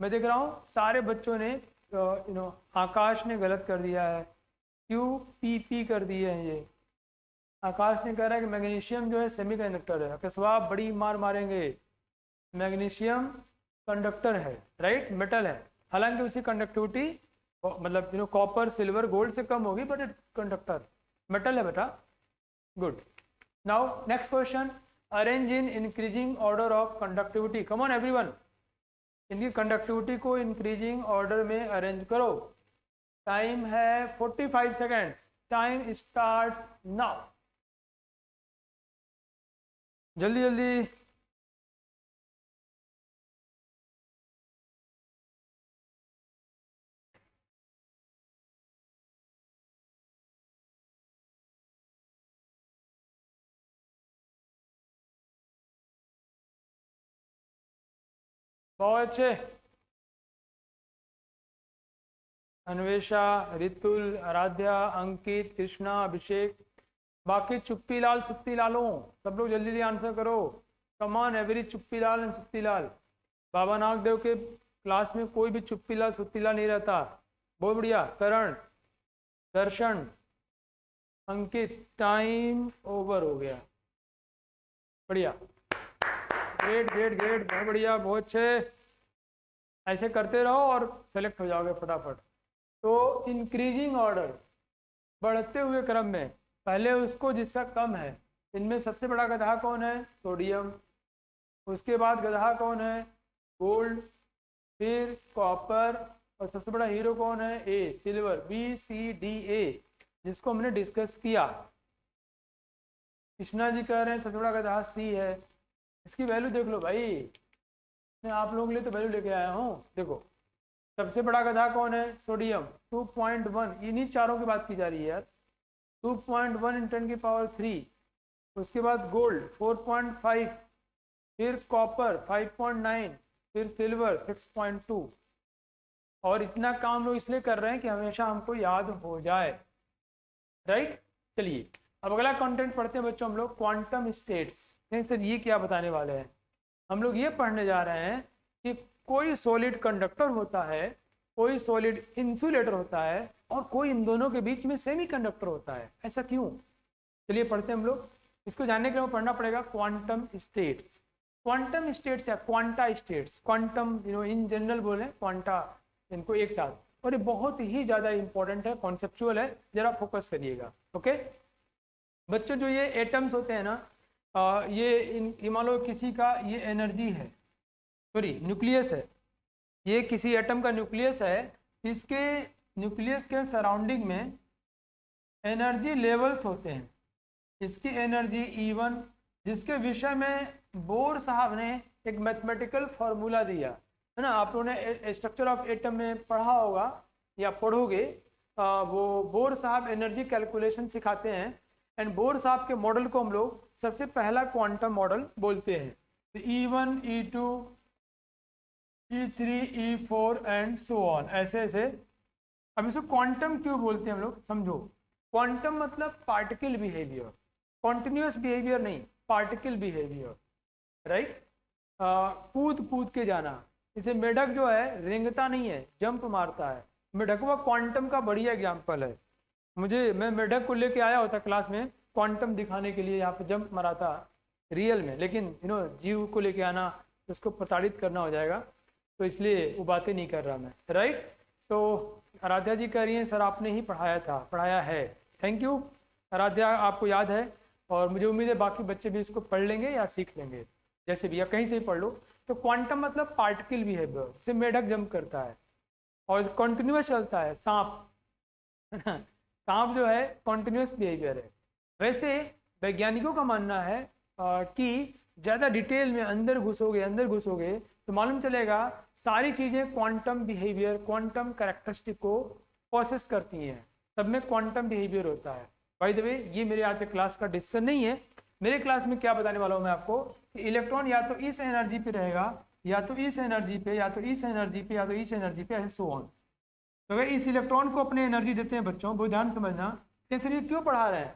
मैं देख रहा हूँ सारे बच्चों ने आकाश ने गलत कर दिया है, QPP कर दिए हैं। ये आकाश ने कह रहा है कि मैग्नीशियम जो है सेमीकंडक्टर है। कसवा बड़ी मार मारेंगे। मैग्नीशियम कंडक्टर है, राइट, मेटल है, हालांकि उसकी कंडक्टिविटी मतलब कॉपर, सिल्वर, गोल्ड से कम होगी, बट इट कंडक्टर, मेटल है बेटा। Good. Now next question, arrange in increasing order of conductivity. Come on everyone, इनकी कंडक्टिविटी को इंक्रीजिंग ऑर्डर में अरेंज करो। टाइम है 45 सेकेंड्स। Time start now. जल्दी जल्दी। बहुत अच्छे। अन्वेषा, रितुल, आराध्या, अंकित, कृष्णा, अभिषेक, बाकी चुप्पी लाल सुप्पी लालों, सब लोग जल्दी जल्दी आंसर करो। कमान एवरी चुप्पी लाल एंड सुप्पी लाल। बाबा नागदेव के क्लास में कोई भी चुप्पी लाल सुप्पी लाल नहीं रहता। बहुत बढ़िया। करण, दर्शन, अंकित, टाइम ओवर हो गया। बढ़िया, ग्रेट ग्रेट ग्रेट, बहुत बढ़िया, बहुत अच्छे। ऐसे करते रहो और सेलेक्ट हो जाओगे फटाफट। तो इंक्रीजिंग ऑर्डर, बढ़ते हुए क्रम में, पहले उसको जिसका कम है। इनमें सबसे बड़ा गधा कौन है? सोडियम। उसके बाद गधा कौन है? गोल्ड, फिर कॉपर, और सबसे बड़ा हीरो कौन है? ए, सिल्वर। BCDA, जिसको हमने डिस्कस किया। कृष्णा जी कह रहे हैं सबसे बड़ा गधा C है। इसकी वैल्यू देख लो भाई, मैं आप लोगों के लिए तो वैल्यू लेके आया हूँ। देखो, सबसे बड़ा गधा कौन है? सोडियम, 2.1। इन्हीं चारों की बात की जा रही है यार। 2.1 × 10⁻3। उसके बाद गोल्ड 4.5, फिर कॉपर 5.9, फिर सिल्वर 6.2। और इतना काम लोग इसलिए कर रहे हैं कि हमेशा हमको याद हो जाए, राइट। चलिए अब अगला कंटेंट पढ़ते हैं बच्चों हम लोग, क्वांटम स्टेट्स। सर ये क्या बताने वाले हैं? हम लोग ये पढ़ने जा रहे हैं कि कोई सॉलिड कंडक्टर होता है, कोई सॉलिड इंसुलेटर होता है, और कोई इन दोनों के बीच में सेमीकंडक्टर होता है। ऐसा क्यों? चलिए पढ़ते हैं हम लोग। इसको जानने के लिए पढ़ना पड़ेगा क्वांटम स्टेट्स। क्वांटम स्टेट्स या quanta states, quantum in general बोले, क्वांटा इनको एक साथ। और ये बहुत ही ज़्यादा इंपॉर्टेंट है, कॉन्सेप्चुअल है, जरा फोकस करिएगा। ओके बच्चों, जो ये एटम्स होते हैं ना, ये मान लो किसी का ये एनर्जी है, सॉरी न्यूक्लियस है। ये किसी एटम का न्यूक्लियस है। इसके न्यूक्लियस के सराउंडिंग में एनर्जी लेवल्स होते हैं। इसकी एनर्जी E1, जिसके विषय में बोर साहब ने एक मैथमेटिकल फार्मूला दिया है ना। आप लोगों ने स्ट्रक्चर ऑफ एटम में पढ़ा होगा या पढ़ोगे। वो बोर साहब एनर्जी कैलकुलेशन सिखाते हैं। एंड बोर साहब के मॉडल को हम लोग सबसे पहला क्वांटम मॉडल बोलते हैं। तो E1, E2, E3, E4 and so on, ऐसे ऐसे। अब इसको क्वांटम क्यों बोलते हैं हम लोग, समझो। क्वांटम मतलब पार्टिकल बिहेवियर, कॉन्टिन्यूस बिहेवियर नहीं, पार्टिकल बिहेवियर, राइट। कूद कूद के जाना। जैसे मेढक जो है रेंगता नहीं है, जंप मारता है। मेढकवा क्वांटम का बढ़िया एग्जाम्पल है। मैं मेढक को लेके आया होता क्लास में क्वांटम दिखाने के लिए, यहाँ पे जंप मारा था रियल में, लेकिन जीव को लेके आना, उसको प्रताड़ित करना हो जाएगा, तो इसलिए वो बातें नहीं कर रहा मैं, राइट। तो आराध्या जी कह रही हैं सर आपने ही पढ़ाया है। थैंक यू आराध्या, आपको याद है। और मुझे उम्मीद है बाकी बच्चे भी इसको पढ़ लेंगे या सीख लेंगे, जैसे भी, या कहीं से ही पढ़ लो। तो क्वांटम मतलब पार्टिकल बिहेवियर, जैसे मेढक जंप करता है और कॉन्टिन्यूस चलता है। सांप सांप जो है कॉन्टिन्यूस बिहेवियर है। वैसे वैज्ञानिकों का मानना है कि ज़्यादा डिटेल में अंदर घुसोगे तो मालूम चलेगा सारी चीज़ें क्वांटम बिहेवियर, क्वांटम कैरेक्टरिस्टिक को प्रोसेस करती हैं, सब में क्वांटम बिहेवियर होता है। बाय द वे, ये मेरे आज के क्लास का डिसीजन नहीं है। मेरे क्लास में क्या बताने वाला हूँ मैं आपको कि इलेक्ट्रॉन या तो इस एनर्जी पे रहेगा, या तो इस एनर्जी पे, या तो इस एनर्जी पे, या तो इस एनर्जी पे, ऐसे सो ऑन। तो अगर इस इलेक्ट्रॉन को अपने एनर्जी देते हैं बच्चों, बहुत ध्यान समझना। तो ये क्यों पढ़ा रहे हैं,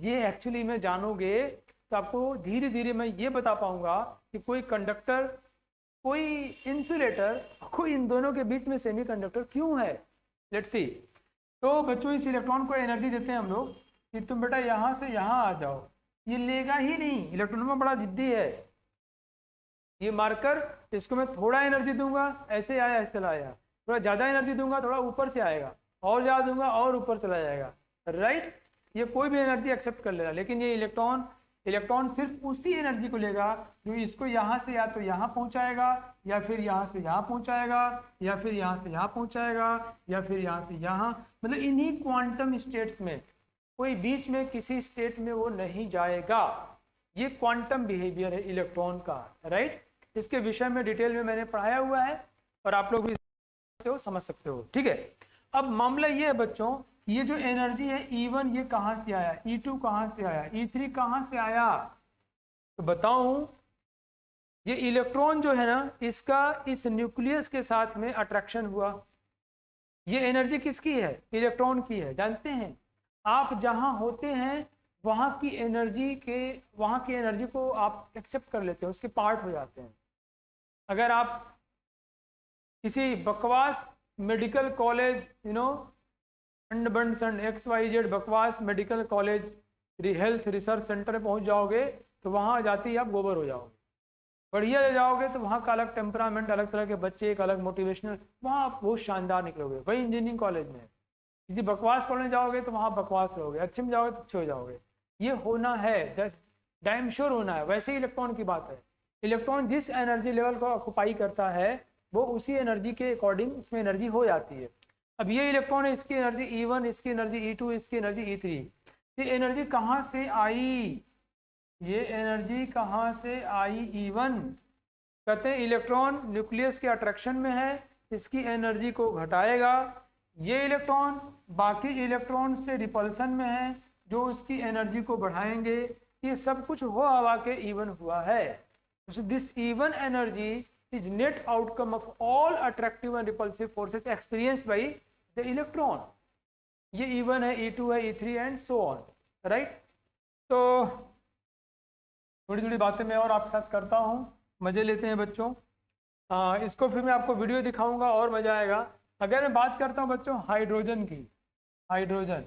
ये एक्चुअली में जानोगे तो आपको धीरे धीरे मैं ये बता पाऊंगा कि कोई कंडक्टर, कोई इंसुलेटर, कोई इन दोनों के बीच में सेमीकंडक्टर क्यों है। Let's see. तो बच्चों इस इलेक्ट्रॉन को एनर्जी देते हैं हम लोग कि तुम बेटा यहाँ से यहाँ आ जाओ। ये लेगा ही नहीं, इलेक्ट्रॉन में बड़ा जिद्दी है। ये मार्कर, इसको मैं थोड़ा एनर्जी दूंगा, ऐसे आया ऐसे चला आया, थोड़ा ज़्यादा एनर्जी दूंगा, थोड़ा ऊपर से आएगा, और ज़्यादा दूंगा और ऊपर चला जाएगा, राइट। ये कोई भी एनर्जी एक्सेप्ट कर लेगा, लेकिन ये इलेक्ट्रॉन सिर्फ उसी एनर्जी को लेगा जो इसको यहाँ से या तो यहाँ पहुँचाएगा, या फिर यहाँ से यहाँ पहुँचाएगा, या फिर यहाँ से यहाँ पहुँचाएगा, या फिर यहाँ से यहाँ। मतलब इन्हीं क्वांटम स्टेट्स में कोई बीच में किसी स्टेट में वो नहीं जाएगा। ये क्वांटम बिहेवियर है इलेक्ट्रॉन का, राइट। इसके विषय में डिटेल में मैंने पढ़ाया हुआ है और आप लोग भी समझ सकते हो, ठीक है। अब मामला ये है बच्चों, ये जो एनर्जी है E1 ये कहाँ से आया, E2 कहाँ से आया, E3 कहाँ से आया। तो बताऊं, ये इलेक्ट्रॉन जो है ना, इसका इस न्यूक्लियस के साथ में अट्रैक्शन हुआ। ये एनर्जी किसकी है? इलेक्ट्रॉन की है। जानते हैं आप जहां होते हैं वहां की एनर्जी को आप एक्सेप्ट कर लेते हैं, उसके पार्ट हो जाते हैं। अगर आप किसी बकवास मेडिकल कॉलेज अंडबंसन XYZ बकवास medical college health research centre में पहुंच जाओगे तो वहां जाते ही आप गोबर हो जाओगे। बढ़िया ले जाओगे तो वहाँ का अलग टेम्परामेंट, अलग तरह के बच्चे, एक अलग मोटिवेशनल, वहाँ आप बहुत शानदार निकलोगे। वही इंजीनियरिंग कॉलेज में किसी बकवास कॉलेज में जाओगे तो वहाँ बकवास रहोगे, अच्छे में जाओगे तो अच्छे हो जाओगे। ये होना है, डैम श्योर होना है। वैसे ही इलेक्ट्रॉन की बात है, इलेक्ट्रॉन जिस एनर्जी लेवल को ऑक्युपाई करता है वो उसी एनर्जी के अकॉर्डिंग उसमें एनर्जी हो जाती है। अब ये इलेक्ट्रॉन है, इसकी एनर्जी E1, इसकी एनर्जी E2, इसकी एनर्जी E3। ये एनर्जी कहाँ से आई? ये एनर्जी कहाँ से आई? E1 कहते हैं इलेक्ट्रॉन न्यूक्लियस के अट्रैक्शन में है, इसकी एनर्जी को घटाएगा। ये इलेक्ट्रॉन बाकी इलेक्ट्रॉन से रिपल्सन में है, जो उसकी एनर्जी को बढ़ाएंगे। ये सब कुछ हो हवा के E1 हुआ है। This E1 energy is net outcome of all attractive and repulsive forces experienced by the electron. ये E1 है, E2 है, E3 and so on, right. तो थोड़ी थोड़ी बातें मैं और आपके साथ करता हूँ, मज़े लेते हैं बच्चों। इसको फिर मैं आपको वीडियो दिखाऊंगा और मज़ा आएगा। अगर मैं बात करता हूँ बच्चों हाइड्रोजन की, हाइड्रोजन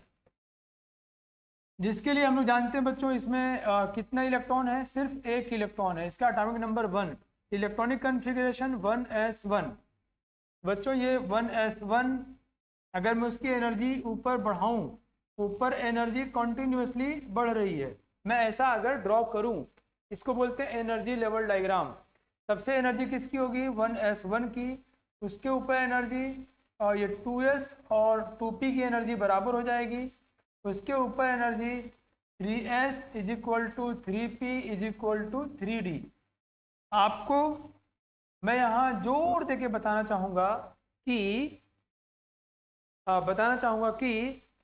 जिसके लिए हम लोग जानते हैं बच्चों इसमें कितना इलेक्ट्रॉन है? सिर्फ एक इलेक्ट्रॉन है। इसका atomic number 1, electronic configuration 1s1। बच्चों ये 1s1 अगर मैं उसकी एनर्जी ऊपर बढ़ाऊं, ऊपर एनर्जी कॉन्टिन्यूसली बढ़ रही है। मैं ऐसा अगर ड्रॉ करूं, इसको बोलते हैं एनर्जी लेवल डायग्राम। सबसे एनर्जी किसकी होगी? 1s1 की। उसके ऊपर एनर्जी ये 2s और 2p की एनर्जी बराबर हो जाएगी। उसके ऊपर एनर्जी 3s = 3p = 3d। आपको मैं यहाँ जोर देके बताना चाहूँगा कि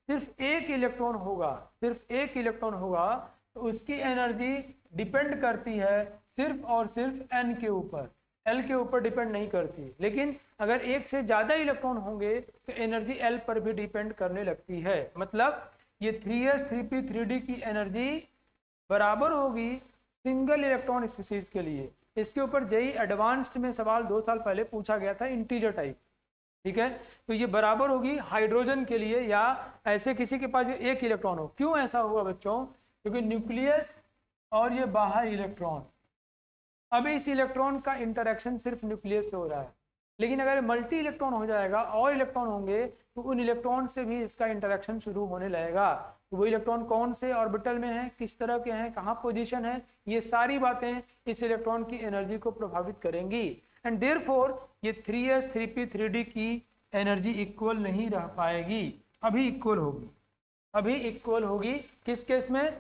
सिर्फ एक इलेक्ट्रॉन होगा, सिर्फ एक इलेक्ट्रॉन होगा तो उसकी एनर्जी डिपेंड करती है सिर्फ और सिर्फ n के ऊपर, l के ऊपर डिपेंड नहीं करती। लेकिन अगर एक से ज़्यादा इलेक्ट्रॉन होंगे तो एनर्जी l पर भी डिपेंड करने लगती है। मतलब ये 3s 3p 3d की एनर्जी बराबर होगी सिंगल इलेक्ट्रॉन स्पीसीज के लिए। इसके ऊपर जेई एडवांस्ड में सवाल 2 साल पहले पूछा गया था, इंटीजर टाइप, ठीक है। तो ये बराबर होगी हाइड्रोजन के लिए, या ऐसे किसी के पास एक इलेक्ट्रॉन हो। क्यों ऐसा हुआ बच्चों? क्योंकि न्यूक्लियस और ये बाहर इलेक्ट्रॉन, अब इस इलेक्ट्रॉन का इंटरेक्शन सिर्फ न्यूक्लियस से हो रहा है। लेकिन अगर मल्टी इलेक्ट्रॉन हो जाएगा और इलेक्ट्रॉन होंगे तो उन इलेक्ट्रॉन से भी इसका इंटरेक्शन शुरू होने लगेगा। तो वो इलेक्ट्रॉन कौन से ऑर्बिटल में है, किस तरह के हैं, कहाँ पोजीशन है, ये सारी बातें इस इलेक्ट्रॉन की एनर्जी को प्रभावित करेंगी। एंड देयरफॉर ये 3s 3p 3d की एनर्जी इक्वल नहीं रह पाएगी। अभी इक्वल होगी, अभी इक्वल होगी किस केस में?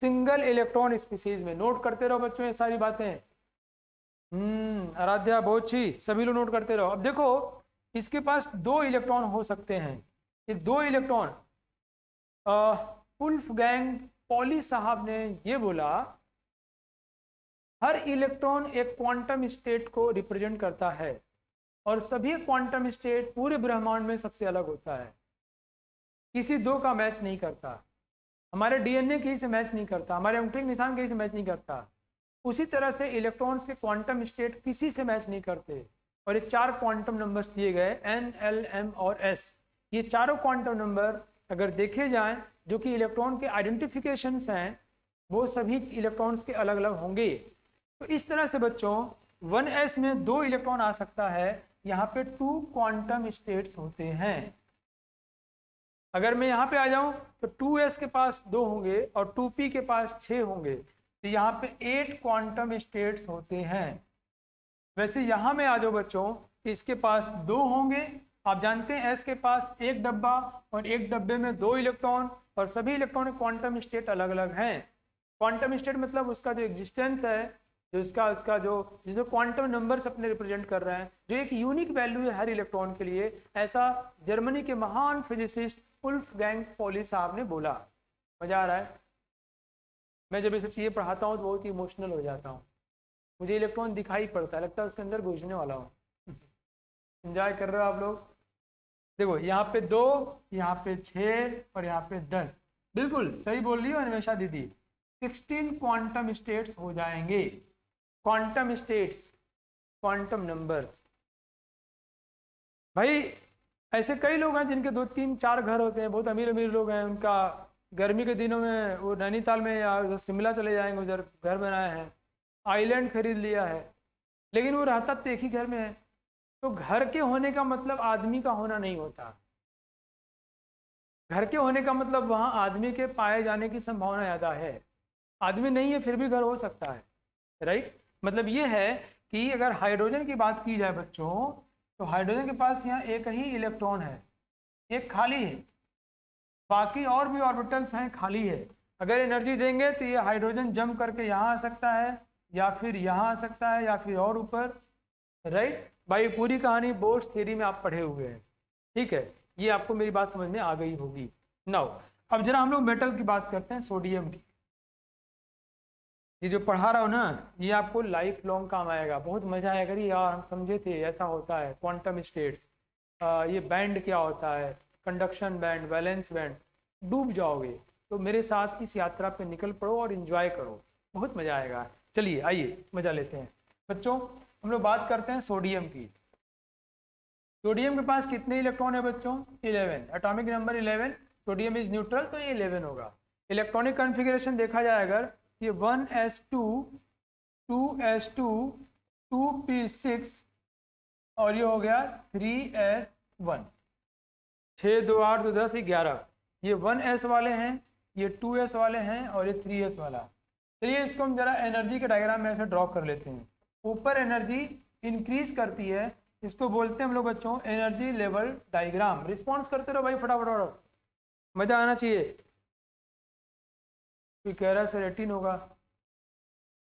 सिंगल इलेक्ट्रॉन स्पीसीज में। नोट करते रहो बच्चों ये सारी बातें। आराध्या, बोची, सभी लोग नोट करते रहो। अब देखो इसके पास 2 इलेक्ट्रॉन हो सकते हैं। ये 2 इलेक्ट्रॉन, वुल्फगैंग पॉली साहब ने ये बोला हर इलेक्ट्रॉन एक क्वांटम स्टेट को रिप्रेजेंट करता है और सभी क्वांटम स्टेट पूरे ब्रह्मांड में सबसे अलग होता है, किसी 2 का मैच नहीं करता। हमारे डीएनए कहीं से मैच नहीं करता, हमारे अंगूठे के निशान कहीं से मैच नहीं करता। उसी तरह से इलेक्ट्रॉन्स के क्वांटम स्टेट किसी से मैच नहीं करते। और ये 4 क्वांटम नंबर्स दिए गए n, l, m और s। ये चारों क्वांटम नंबर अगर देखे जाएं जो कि इलेक्ट्रॉन के आइडेंटिफिकेशंस हैं, वो सभी इलेक्ट्रॉन्स के अलग अलग होंगे। तो इस तरह से बच्चों 1s में 2 इलेक्ट्रॉन आ सकता है। यहाँ पे 2 क्वांटम स्टेट्स होते हैं। अगर मैं यहाँ पे आ जाऊँ तो 2s के पास 2 होंगे और 2p के पास 6 होंगे, तो यहाँ पे 8 क्वांटम स्टेट्स होते हैं। वैसे यहाँ में आ जाओ बच्चों, इसके पास 2 होंगे। आप जानते हैं s के पास एक डब्बा और एक डब्बे में 2 इलेक्ट्रॉन, और सभी इलेक्ट्रॉनिक क्वांटम स्टेट अलग अलग हैं। क्वांटम स्टेट मतलब उसका जो एग्जिस्टेंस है, जो उसका जो जिसको क्वांटम नंबर्स अपने रिप्रेजेंट कर रहे हैं, जो एक यूनिक वैल्यू है हर इलेक्ट्रॉन के लिए। ऐसा जर्मनी के महान फिजिसिस्ट वुल्फगैंग पॉली साहब ने बोला। मजा आ रहा है? मैं जब इसे चीज़ें पढ़ाता हूँ तो बहुत ही इमोशनल हो जाता हूँ। मुझे इलेक्ट्रॉन दिखाई पड़ता है, लगता है उसके अंदर घुसने वाला हूँ। एंजॉय कर रहे हो आप लोग? देखो यहाँ पे 2, यहाँ पे 6 और यहाँ पे 10। बिल्कुल सही बोल रही हो अन्वेषा दीदी। 16 क्वांटम स्टेट्स हो जाएंगे। Quantum states, quantum numbers. भाई ऐसे कई लोग हैं जिनके 2 3 4 घर होते हैं, बहुत अमीर अमीर लोग हैं, उनका गर्मी के दिनों में वो नैनीताल में या उधर शिमला चले जाएंगे, उधर घर बनाए हैं, आइलैंड खरीद लिया है, लेकिन वो रहता तो एक ही घर में है। तो घर के होने का मतलब आदमी का होना नहीं होता। घर के होने का मतलब वहाँ आदमी के पाए जाने की संभावना ज़्यादा है। आदमी नहीं है फिर भी घर हो सकता है, राइट। मतलब ये है कि अगर हाइड्रोजन की बात की जाए बच्चों, तो हाइड्रोजन के पास यहाँ एक ही इलेक्ट्रॉन है, एक खाली है, बाकी और भी ऑर्बिटल्स हैं खाली है। अगर एनर्जी देंगे तो ये हाइड्रोजन जंप करके यहाँ आ सकता है, या फिर यहाँ आ सकता है, या फिर और ऊपर, राइट। भाई पूरी कहानी बोर्स थ्योरी में आप पढ़े हुए हैं, ठीक है। ये आपको मेरी बात समझ में आ गई होगी। नाउ अब जरा हम लोग मेटल की बात करते हैं, सोडियम की। ये जो पढ़ा रहा हूँ ना, ये आपको लाइफ लॉन्ग काम आएगा, बहुत मजा आएगा। यार हम समझे थे ऐसा होता है क्वांटम स्टेट्स, ये बैंड क्या होता है, कंडक्शन बैंड, वैलेंस बैंड, डूब जाओगे। तो मेरे साथ इस यात्रा पे निकल पड़ो और एंजॉय करो, बहुत मजा आएगा। चलिए आइए मजा लेते हैं बच्चों। हम लोग बात करते हैं सोडियम की। सोडियम के पास कितने इलेक्ट्रॉन है बच्चों? 11, atomic number 11। Sodium is neutral तो ये 11 होगा। इलेक्ट्रॉनिक कॉन्फ़िगरेशन देखा जाए अगर, ये 1s2, 2s2, 2p6 और ये हो गया 3s1। 6 2 8 2 10 11। ये 1s वाले हैं, ये 2s वाले हैं और ये 3s वाला। चलिए इसको हम जरा एनर्जी के डायग्राम में ऐसे ड्रॉ कर लेते हैं। ऊपर एनर्जी इंक्रीज करती है, इसको बोलते हैं हम लोग बच्चों एनर्जी लेवल डायग्राम। रिस्पॉन्स करते रहो भाई फटाफट, मजा आना चाहिए। कोई कह रहा है सर 18 होगा,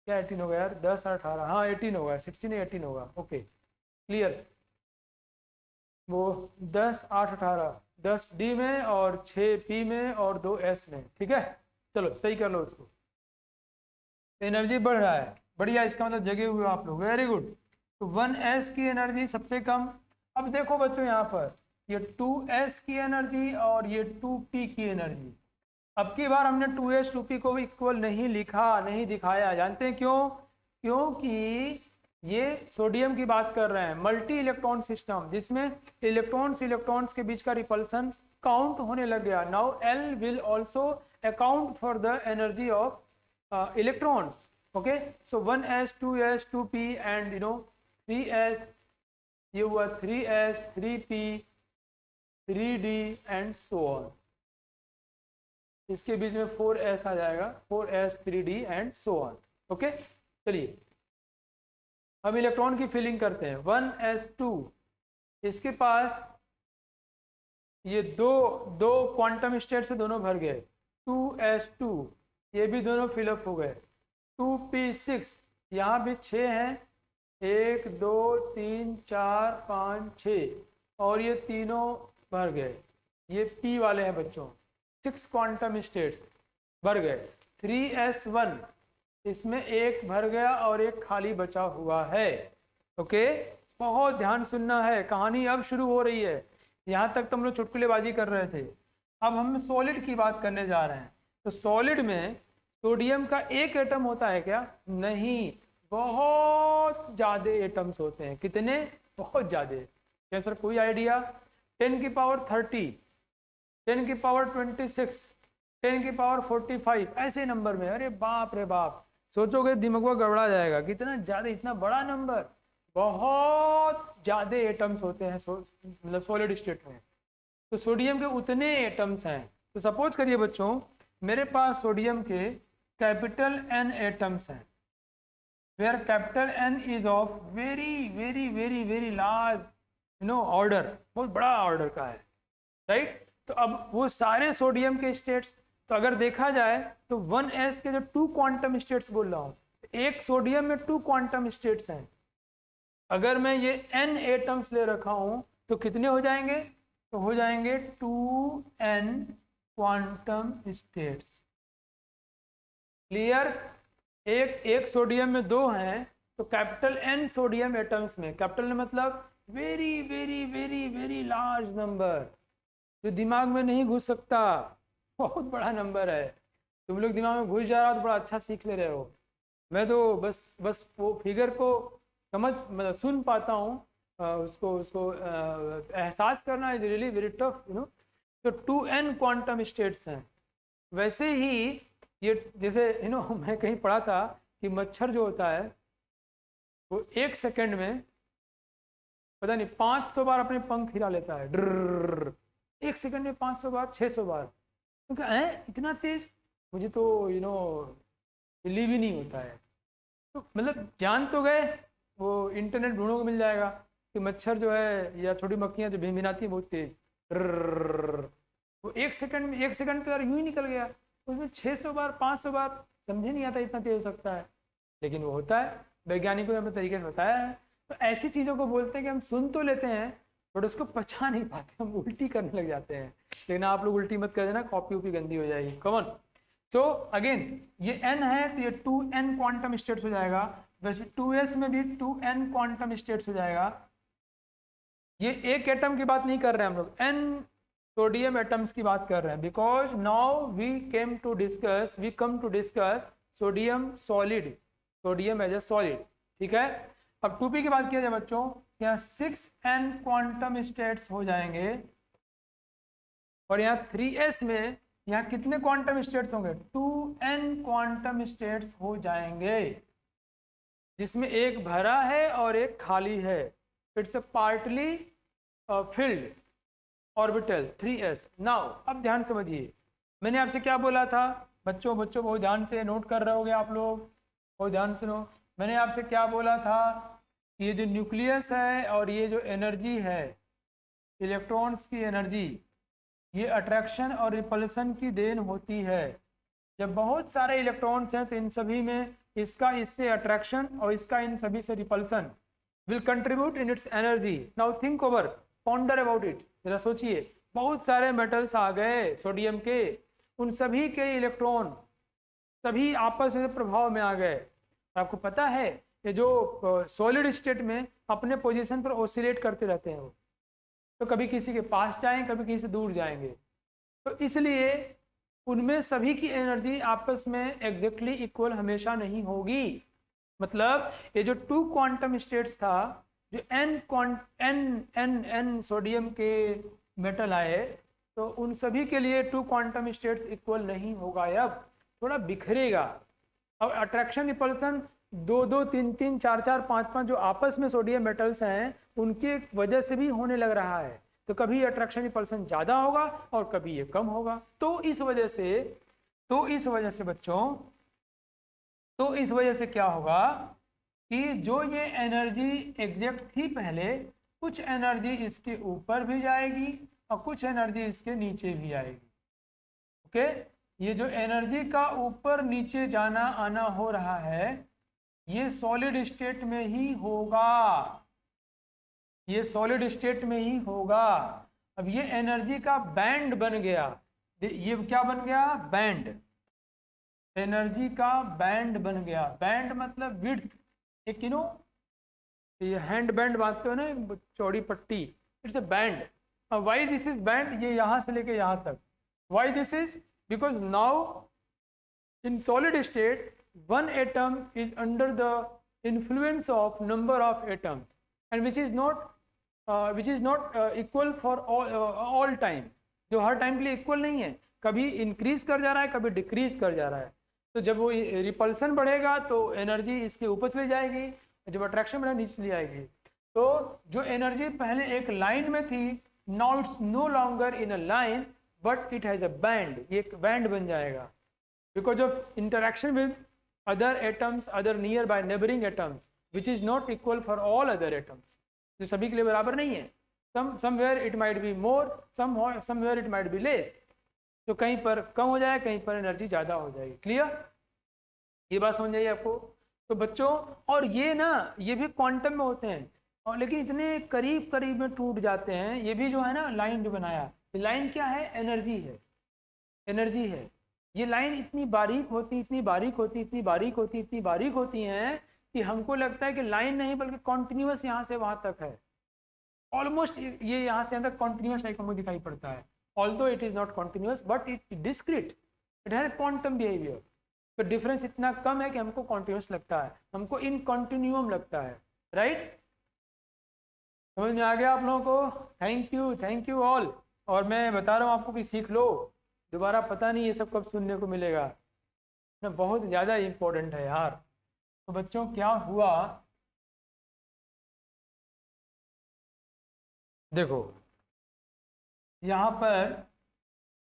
क्या 18 होगा यार? 10 और 18, हाँ 18 होगा, 16 18 होगा। Okay clear. वो 10 8 18, 10 डी में और 6 पी में और 2 एस में, ठीक है। चलो सही कर लो उसको। एनर्जी बढ़ रहा है, बढ़िया, इसका मतलब जगे हुए आप लोग, वेरी गुड। तो 1s की एनर्जी सबसे कम। अब देखो बच्चों यहाँ पर ये 2s की एनर्जी और ये 2p की एनर्जी। अब की बार हमने 2s 2p को इक्वल नहीं लिखा, नहीं दिखाया। जानते हैं क्यों? क्योंकि ये सोडियम की बात कर रहे हैं, मल्टी इलेक्ट्रॉन सिस्टम, जिसमें इलेक्ट्रॉन्स के बीच का रिपल्सन काउंट होने लग गया। Now L will also account for the energy of electrons. Okay, so 1s 2s 2p and 3s, ये हुआ 3s 3p 3d and so on। इसके बीच में 4s आ जाएगा, 4s 3d and so on। Okay चलिए हम इलेक्ट्रॉन की filling करते हैं। 1s2, इसके पास ये दो क्वांटम स्टेट से दोनों भर गए। 2s2, ये भी दोनों फिलअप हो गए। 2p6, यहाँ भी 6 हैं, 1 2 3 4 5 6, और ये तीनों भर गए। ये p वाले हैं बच्चों, 6 क्वांटम स्टेट्स भर गए। 3s1, इसमें एक भर गया और एक खाली बचा हुआ है। ओके बहुत ध्यान सुनना है, कहानी अब शुरू हो रही है। यहाँ तक तो हम लोग चुटकुलेबाजी कर रहे थे, अब हम सॉलिड की बात करने जा रहे हैं। तो सॉलिड में सोडियम का एक एटम होता है क्या? नहीं, बहुत ज़्यादा एटम्स होते हैं। कितने? बहुत ज़्यादा। क्या सर कोई आइडिया? 10 की पावर 30, 10 की पावर 26, 10 की पावर 45, ऐसे नंबर में। अरे बाप रे बाप, सोचोगे दिमाग गड़बड़ा जाएगा, कितना ज़्यादा, इतना बड़ा नंबर। बहुत ज़्यादा एटम्स होते हैं मतलब सॉलिड स्टेट में। तो सोडियम के उतने एटम्स हैं। तो सपोज करिए बच्चों मेरे पास सोडियम के कैपिटल N एटम्स हैं, where capital N is of very very very very large order, बहुत बड़ा ऑर्डर का है, राइट। तो अब वो सारे सोडियम के स्टेट्स, तो अगर देखा जाए तो 1s के जो 2 क्वांटम स्टेट्स बोल रहा हूँ, एक सोडियम में 2 क्वांटम स्टेट्स हैं। अगर मैं ये N एटम्स ले रखा हूँ तो कितने हो जाएंगे? तो हो जाएंगे 2n क्वांटम स्टेट्स। क्लियर? एक सोडियम में 2 हैं, तो कैपिटल N सोडियम एटम्स में, कैपिटल मतलब very very very very large number, जो दिमाग में नहीं घुस सकता, बहुत बड़ा नंबर है। तुम लोग दिमाग में घुस जा रहा हो तो बड़ा अच्छा सीख ले रहे हो। मैं तो बस बस वो फिगर को मतलब सुन पाता हूँ, उसको उसको एहसास करना is really very tough, you know. तो 2n क्वांटम स्टेट्स हैं। वैसे ही ये जैसे मैं कहीं पढ़ा था कि मच्छर जो होता है वो 1 सेकंड में पता नहीं 500 बार अपने पंख हिला लेता है, ड्रर। 1 सेकंड में 500 बार, 600 बार। तो क्या है इतना तेज, मुझे तो बिलीव ही नहीं होता है। तो मतलब जान तो गए, वो इंटरनेट ढूंढो को मिल जाएगा कि मच्छर जो है या छोटी मक्खियां जो भिनभिनाती हैं बहुत तेज, ड्रर। वो 1 सेकंड में, 1 सेकंड तो यार यूं ही निकल गया, उसमें 600 बार 500 बार समझे नहीं आता इतना तेज हो सकता है, लेकिन वो होता है। वैज्ञानिकों ने अपने तरीके से बताया है। तो ऐसी चीज़ों को बोलते हैं कि हम सुन तो लेते हैं बट उसको पचा नहीं पाते, हम उल्टी करने लग जाते हैं। लेकिन आप लोग उल्टी मत कर देना, कॉपी वॉपी गंदी हो जाएगी। कॉमन। सो अगेन ये n है तो ये 2n क्वांटम स्टेट्स हो जाएगा। वैसे 2s में भी 2n क्वांटम स्टेट्स हो जाएगा। ये एक एटम की बात नहीं कर रहे हैं हम लोग, n सोडियम एटम्स की बात कर रहे हैं। Because now we come to discuss sodium solid, sodium as a solid. ठीक है। अब 2p की बात किया जाए बच्चों, यहाँ 6n क्वांटम स्टेट्स हो जाएंगे और यहाँ 3s में यहाँ कितने क्वांटम स्टेट्स होंगे, 2n क्वांटम स्टेट्स हो जाएंगे, जिसमें एक भरा है और एक खाली है। It's a partly field orbital 3s। Now अब ध्यान समझिए, मैंने आपसे क्या बोला था बच्चों, बहुत ध्यान से नोट कर रहे होगे आप लोग, बहुत ध्यान सुनो। मैंने आपसे क्या बोला था, ये जो न्यूक्लियस है और ये जो एनर्जी है, इलेक्ट्रॉन्स की एनर्जी, ये अट्रैक्शन और रिपल्सन की देन होती है। जब बहुत सारे इलेक्ट्रॉन्स हैं तो इन सभी में इसका इससे अट्रैक्शन और इसका इन सभी से repulsion will contribute in its energy. Now think over, ponder about it, जरा सोचिए। बहुत सारे मेटल्स आ गए सोडियम के, उन सभी के इलेक्ट्रॉन सभी आपस में प्रभाव में आ गए। आपको पता है ये जो सॉलिड स्टेट में अपने पोजीशन पर ऑसिलेट करते रहते हैं, वो तो कभी किसी के पास जाएंगे, कभी किसी से दूर जाएंगे। तो इसलिए उनमें सभी की एनर्जी आपस में एग्जैक्टली इक्वल हमेशा नहीं होगी। मतलब ये जो 2 क्वांटम स्टेट्स था, जो n सोडियम के मेटल आए, तो उन सभी के लिए 2 क्वांटम स्टेट्स इक्वल नहीं होगा, अब थोड़ा बिखरेगा। अब अट्रैक्शन रिपल्सन 2-2, 3-3, 4-4, 5-5 जो आपस में सोडियम मेटल्स हैं उनके वजह से भी होने लग रहा है। तो कभी अट्रैक्शन रिपल्सन ज़्यादा होगा और कभी ये कम होगा। तो इस वजह से बच्चों, तो इस वजह से क्या होगा कि जो ये एनर्जी एग्जैक्ट थी पहले, कुछ एनर्जी इसके ऊपर भी जाएगी और कुछ एनर्जी इसके नीचे भी आएगी। ओके। ये जो एनर्जी का ऊपर नीचे जाना आना हो रहा है, ये सॉलिड स्टेट में ही होगा, ये सॉलिड स्टेट में ही होगा। अब ये एनर्जी का बैंड बन गया, ये क्या बन गया, बैंड, एनर्जी का बैंड बन गया। बैंड मतलब विड्थ, एक ये हैंड बैंड बांधते हो ना, चौड़ी पट्टी, it's a band. Why this is band, ये यहाँ से लेके यहाँ तक। Why this is, because now in solid state one atom is under the influence of number of atoms, and which is not equal for all time, जो हर time के लिए equal नहीं है, कभी इंक्रीज कर जा रहा है, कभी डिक्रीज कर जा रहा है। तो जब वो रिपल्सन बढ़ेगा तो एनर्जी इसके ऊपर चली जाएगी, जब अट्रैक्शन बढ़ेगा नीचे चली जाएगी। तो जो एनर्जी पहले एक लाइन में थी, now it's no longer in a line but it has a band, ये एक बैंड बन जाएगा, because of interaction with other atoms, other nearby neighboring atoms, which is not equal for all other atoms, जो सभी के लिए बराबर नहीं है। somewhere it might be more, somewhere it might be less। तो कहीं पर कम हो जाए, कहीं पर एनर्जी ज़्यादा हो जाएगी। क्लियर, ये बात समझ आइए आपको। तो बच्चों, और ये ना, ये भी क्वांटम में होते हैं, और लेकिन इतने करीब करीब में टूट जाते हैं। ये भी जो है ना, लाइन जो बनाया, लाइन क्या है, एनर्जी है, एनर्जी है। ये लाइन इतनी बारीक होती, इतनी बारीक होती, इतनी बारीक होती, इतनी बारीक होती हैं कि हमको लगता है कि लाइन नहीं बल्कि कॉन्टिन्यूस यहाँ से वहाँ तक है। ऑलमोस्ट ये यहाँ से अंदर कॉन्टिन्यूस टाइप हमको दिखाई पड़ता है, although it is not continuous but it discrete, it has quantum behaviour. तो डिफरेंस इतना कम है कि हमको कॉन्टिन्यूस लगता है, हमको इन कॉन्टिन्यूम लगता है, राइट। समझ में आ गया आप लोगों को? Thank you all. और मैं बता रहा हूँ आपको कि सीख लो, दोबारा पता नहीं ये सब कब सुनने को मिलेगा ना, बहुत ज़्यादा इम्पोर्टेंट है यार। तो बच्चों क्या हुआ, देखो यहाँ पर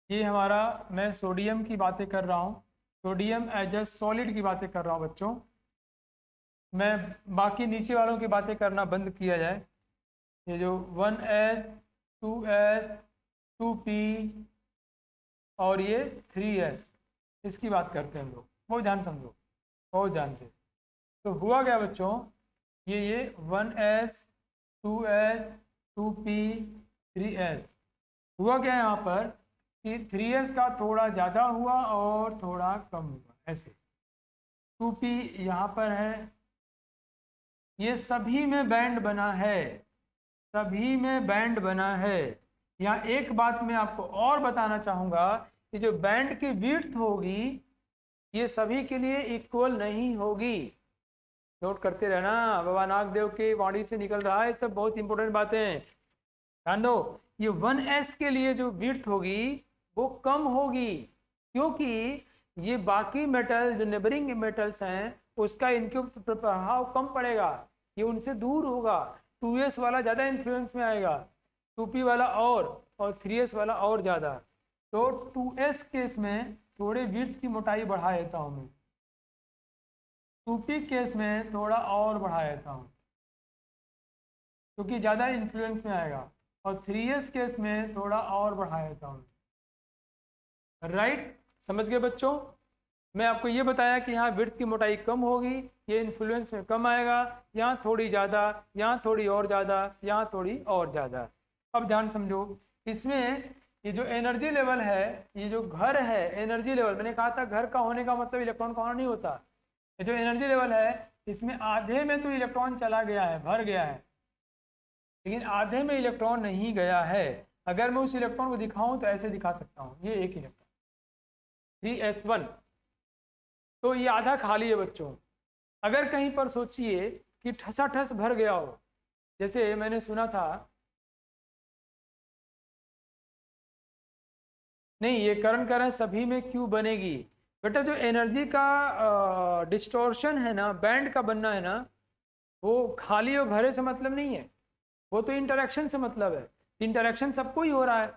ये हमारा, मैं सोडियम की बातें कर रहा हूँ, सोडियम एज ए सॉलिड की बातें कर रहा हूँ बच्चों। मैं बाकी नीचे वालों की बातें करना बंद किया जाए, ये जो 1s 2s 2p और ये 3s, इसकी बात करते हैं हम लोग। बहुत ध्यान समझो, बहुत ध्यान से। तो हुआ क्या बच्चों, ये 1s 2s 2p 3s, हुआ क्या यहाँ पर कि 3s का थोड़ा ज़्यादा हुआ और थोड़ा कम हुआ, ऐसे। 2p यहाँ पर है, ये सभी में बैंड बना है, सभी में बैंड बना है। यहाँ एक बात मैं आपको और बताना चाहूँगा कि जो बैंड की विड्थ होगी ये सभी के लिए इक्वल नहीं होगी। नोट करते रहना, बाबा नागदेव के बॉडी से निकल रहा है, सब बहुत इंपॉर्टेंट बातें, ध्यान दो। ये 1s के लिए जो विड्थ होगी वो कम होगी, क्योंकि ये बाकी मेटल जो नेबरिंग मेटल्स हैं उसका इनके ऊपर प्रभाव कम पड़ेगा, ये उनसे दूर होगा। 2s वाला ज़्यादा इन्फ्लुएंस में आएगा, 2p वाला और 3s वाला और ज़्यादा। तो 2s केस में थोड़े विड्थ की मोटाई बढ़ा देता हूँ मैं, 2p केस में थोड़ा और बढ़ा देता हूँ क्योंकि ज़्यादा इन्फ्लुएंस में आएगा, और 3s केस में थोड़ा और बढ़ा देता हूँ, राइट। समझ गए बच्चों? मैं आपको ये बताया कि यहाँ विड्थ की मोटाई कम होगी, ये इन्फ्लुएंस में कम आएगा, यहाँ थोड़ी ज़्यादा, यहाँ थोड़ी और ज़्यादा, यहाँ थोड़ी और ज़्यादा। अब ध्यान समझो, इसमें ये जो एनर्जी लेवल है, ये जो घर है एनर्जी लेवल, मैंने कहा था घर का होने का मतलब इलेक्ट्रॉन का होना नहीं होता। ये जो एनर्जी लेवल है इसमें आधे में तो इलेक्ट्रॉन चला गया है, भर गया है, लेकिन आधे में इलेक्ट्रॉन नहीं गया है। अगर मैं उस इलेक्ट्रॉन को दिखाऊं तो ऐसे दिखा सकता हूँ, ये एक इलेक्ट्रॉन 3s1, तो ये आधा खाली है बच्चों। अगर कहीं पर सोचिए कि ठसाठस भर गया हो, जैसे मैंने सुना था, नहीं ये करण सभी में क्यों बनेगी बेटा, जो एनर्जी का डिस्टॉर्शन है ना, बैंड का बनना है ना, वो खाली और भरे से मतलब नहीं है, वो तो इंटरेक्शन से मतलब है। इंटरेक्शन सबको ही हो रहा है,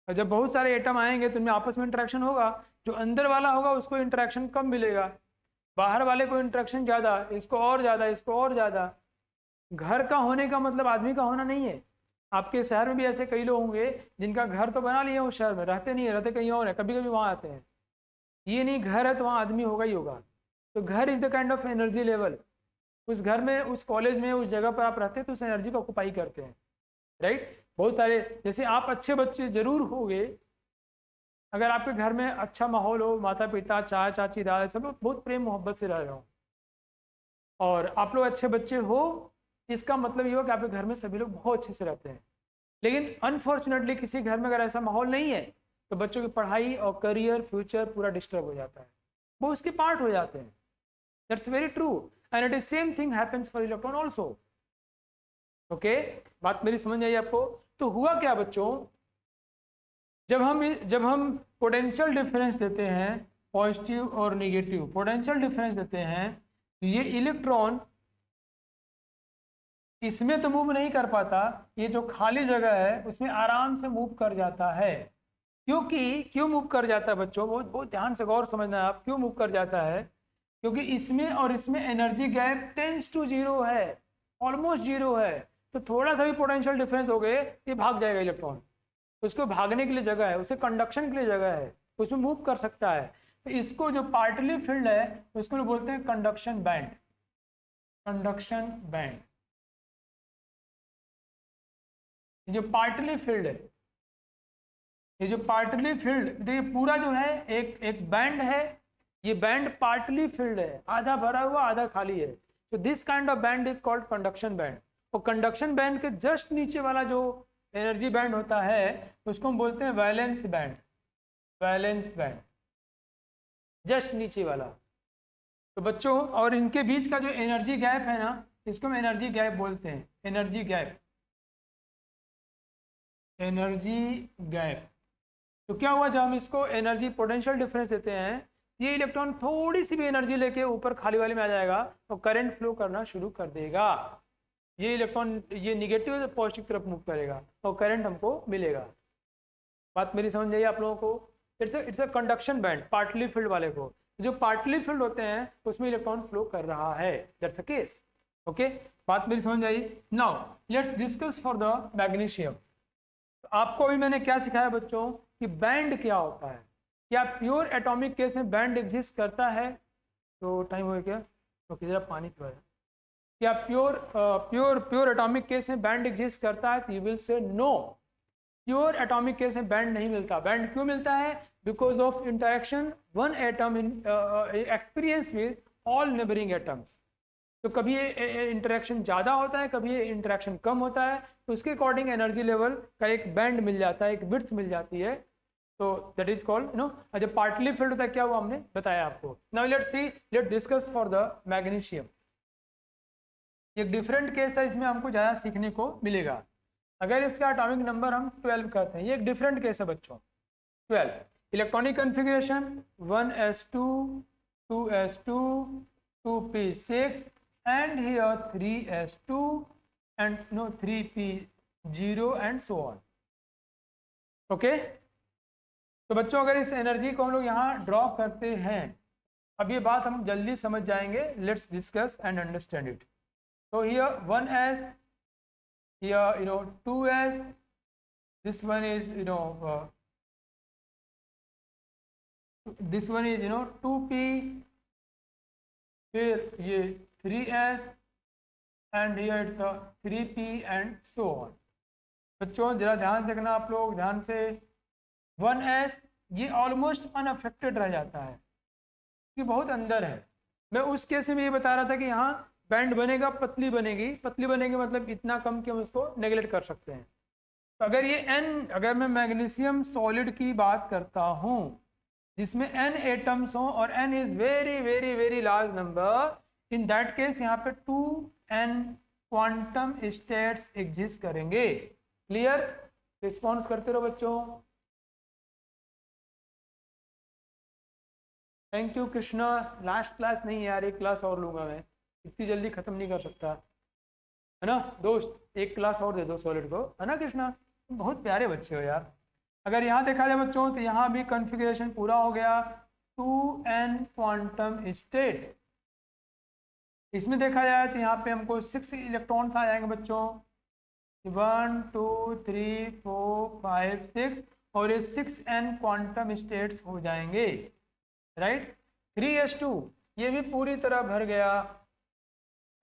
और जब बहुत सारे एटम आएंगे तो उनमें आपस में इंटरेक्शन होगा, जो अंदर वाला होगा उसको इंटरेक्शन कम मिलेगा, बाहर वाले को इंटरेक्शन ज़्यादा, इसको और ज़्यादा, इसको और ज़्यादा। घर का होने का मतलब आदमी का होना नहीं है। आपके शहर में भी ऐसे कई लोग होंगे जिनका घर तो बना लिया उस शहर में, रहते नहीं है, रहते कहीं और है, कभी कभी वहाँ आते हैं। ये नहीं घर है तो वहाँ आदमी होगा ही होगा। तो घर is the kind of energy level. उस घर में, उस कॉलेज में, उस जगह पर आप रहते हैं तो उस एनर्जी को ऑक्यूपाई करते हैं, राइट। बहुत सारे, जैसे आप अच्छे बच्चे जरूर होंगे अगर आपके घर में अच्छा माहौल हो, माता पिता, चाचा चाची, दादा सब लोग बहुत प्रेम मोहब्बत से रह रहे हो, और आप लोग अच्छे बच्चे हो, इसका मतलब ये हो कि आपके घर में सभी लोग बहुत अच्छे से रहते हैं। लेकिन अनफॉर्चुनेटली किसी घर में अगर ऐसा माहौल नहीं है तो बच्चों की पढ़ाई और करियर, फ्यूचर पूरा डिस्टर्ब हो जाता है, वो उसके पार्ट हो जाते हैं। That's very true, and it is same thing happens for electron also. Okay, बात मेरी समझ आई आपको? तो हुआ क्या बच्चों, जब हम पोटेंशियल डिफरेंस देते हैं, पॉजिटिव और निगेटिव पोटेंशियल डिफरेंस देते हैं, तो ये इलेक्ट्रॉन इसमें तो मूव नहीं कर पाता, ये जो खाली जगह है उसमें आराम से मूव कर जाता है। क्यों मूव कर जाता है बच्चों, बहुत बहुत ध्यान से गौर समझना है आप, क्यों मूव कर जाता है? क्योंकि इसमें और इसमें energy gap tends to zero है, ऑलमोस्ट जीरो है। तो थोड़ा सा भी पोटेंशियल डिफरेंस हो गए ये भाग जाएगा इलेक्ट्रॉन, उसको भागने के लिए जगह है, उसे कंडक्शन के लिए जगह है, उसमें मूव कर सकता है। तो इसको जो पार्टली फील्ड है उसको बोलते हैं कंडक्शन बैंड, कंडक्शन बैंड। जो पार्टली फील्ड है, ये जो पार्टली फील्ड, देखिए पूरा जो है एक बैंड है, ये बैंड पार्टली फील्ड है, आधा भरा हुआ आधा खाली है। तो this kind of band is called conduction band. और कंडक्शन बैंड के जस्ट नीचे वाला जो एनर्जी बैंड होता है उसको हम बोलते हैं valence band, valence band just नीचे वाला। तो बच्चों और इनके बीच का जो एनर्जी गैप है ना, इसको हम एनर्जी गैप बोलते हैं, एनर्जी गैप, एनर्जी गैप। तो क्या हुआ, जब हम इसको एनर्जी पोटेंशियल डिफरेंस देते हैं, ये इलेक्ट्रॉन थोड़ी सी भी एनर्जी लेके ऊपर खाली वाले में आ जाएगा तो करंट फ्लो करना शुरू कर देगा। ये इलेक्ट्रॉन ये निगेटिव से पॉजिटिव तरफ मूव करेगा और करंट हमको मिलेगा। बात मेरी समझ जाइए आप लोगों को। It's a conduction band, partly field वाले को, जो पार्टली फील्ड होते हैं उसमें इलेक्ट्रॉन फ्लो कर रहा है, दैट्स द केस। ओके, बात मेरी समझ आई। Now let's discuss for the magnesium. तो आपको अभी मैंने क्या सिखाया बच्चों कि बैंड क्या होता है, क्या प्योर एटॉमिक केस में बैंड एग्जिस्ट करता है। तो टाइम हो गया, तो जरा पानी पिलाया। क्या प्योर एटॉमिक केस में बैंड एग्जिस्ट करता है, तो you will say no, pure atomic case में बैंड नहीं मिलता। बैंड क्यों मिलता है, because of interaction one atom in experience with all neighbouring atoms. तो कभी ये इंटरेक्शन ज़्यादा होता है, कभी ये इंटरेक्शन कम होता है, तो उसके अकॉर्डिंग एनर्जी लेवल का एक बैंड मिल जाता है, एक विड्थ मिल जाती है। तो दैट इज कॉल्ड नो। जब पार्टली फील्ड होता है क्या हुआ हमने बताया आपको। Now let's see, let's discuss for the magnesium. एक डिफरेंट केस है, इसमें हमको ज़्यादा सीखने को मिलेगा। अगर इसका एटॉमिक नंबर हम 12 करते हैं, ये एक डिफरेंट केस है बच्चों। 12 electronic configuration 1s2 2s2 2p6 and here 3s2 and no 3p0 and so on। Okay, तो बच्चों अगर इस एनर्जी को हम लोग यहाँ ड्रॉ करते हैं, अब ये बात हम जल्दी समझ जाएंगे। Let's discuss and understand it. So here 1s, here 2s, this one is this one is 2p, फिर ये 3s and here it's 3p and so on। बच्चों जरा ध्यान से देखना आप लोग, ध्यान से। 1s ये ऑलमोस्ट अनअफेक्टेड रह जाता है, ये बहुत अंदर है। मैं उस केस में ये बता रहा था कि यहाँ बैंड बनेगा, पतली बनेगी, पतली बनेगी मतलब इतना कम कि हम उसको नेगलेक्ट कर सकते हैं। तो अगर ये n, अगर मैं मैग्नीशियम सॉलिड की बात करता हूँ जिसमें n एटम्स हों और n is very very very large number, in that case यहाँ पे 2n क्वांटम स्टेट्स एग्जिस्ट करेंगे। क्लियर, रिस्पॉन्स करते रहो बच्चों। Thank you Krishna. Last class नहीं यार, एक क्लास और लूँगा मैं, इतनी जल्दी खत्म नहीं कर सकता, है ना दोस्त। एक क्लास और दे दो सॉलिड को, है ना कृष्णा, बहुत प्यारे बच्चे हो यार। अगर यहाँ देखा जाए बच्चों तो यहाँ भी कॉन्फ़िगरेशन पूरा हो गया, 2n क्वांटम स्टेट। इसमें देखा जाए तो यहाँ पे हमको 6 इलेक्ट्रॉन्स आ जाएंगे बच्चों, 1 2 3 4 5 6, और ये 6n क्वांटम स्टेट्स हो जाएंगे, राइट। 3s2 ये भी पूरी तरह भर गया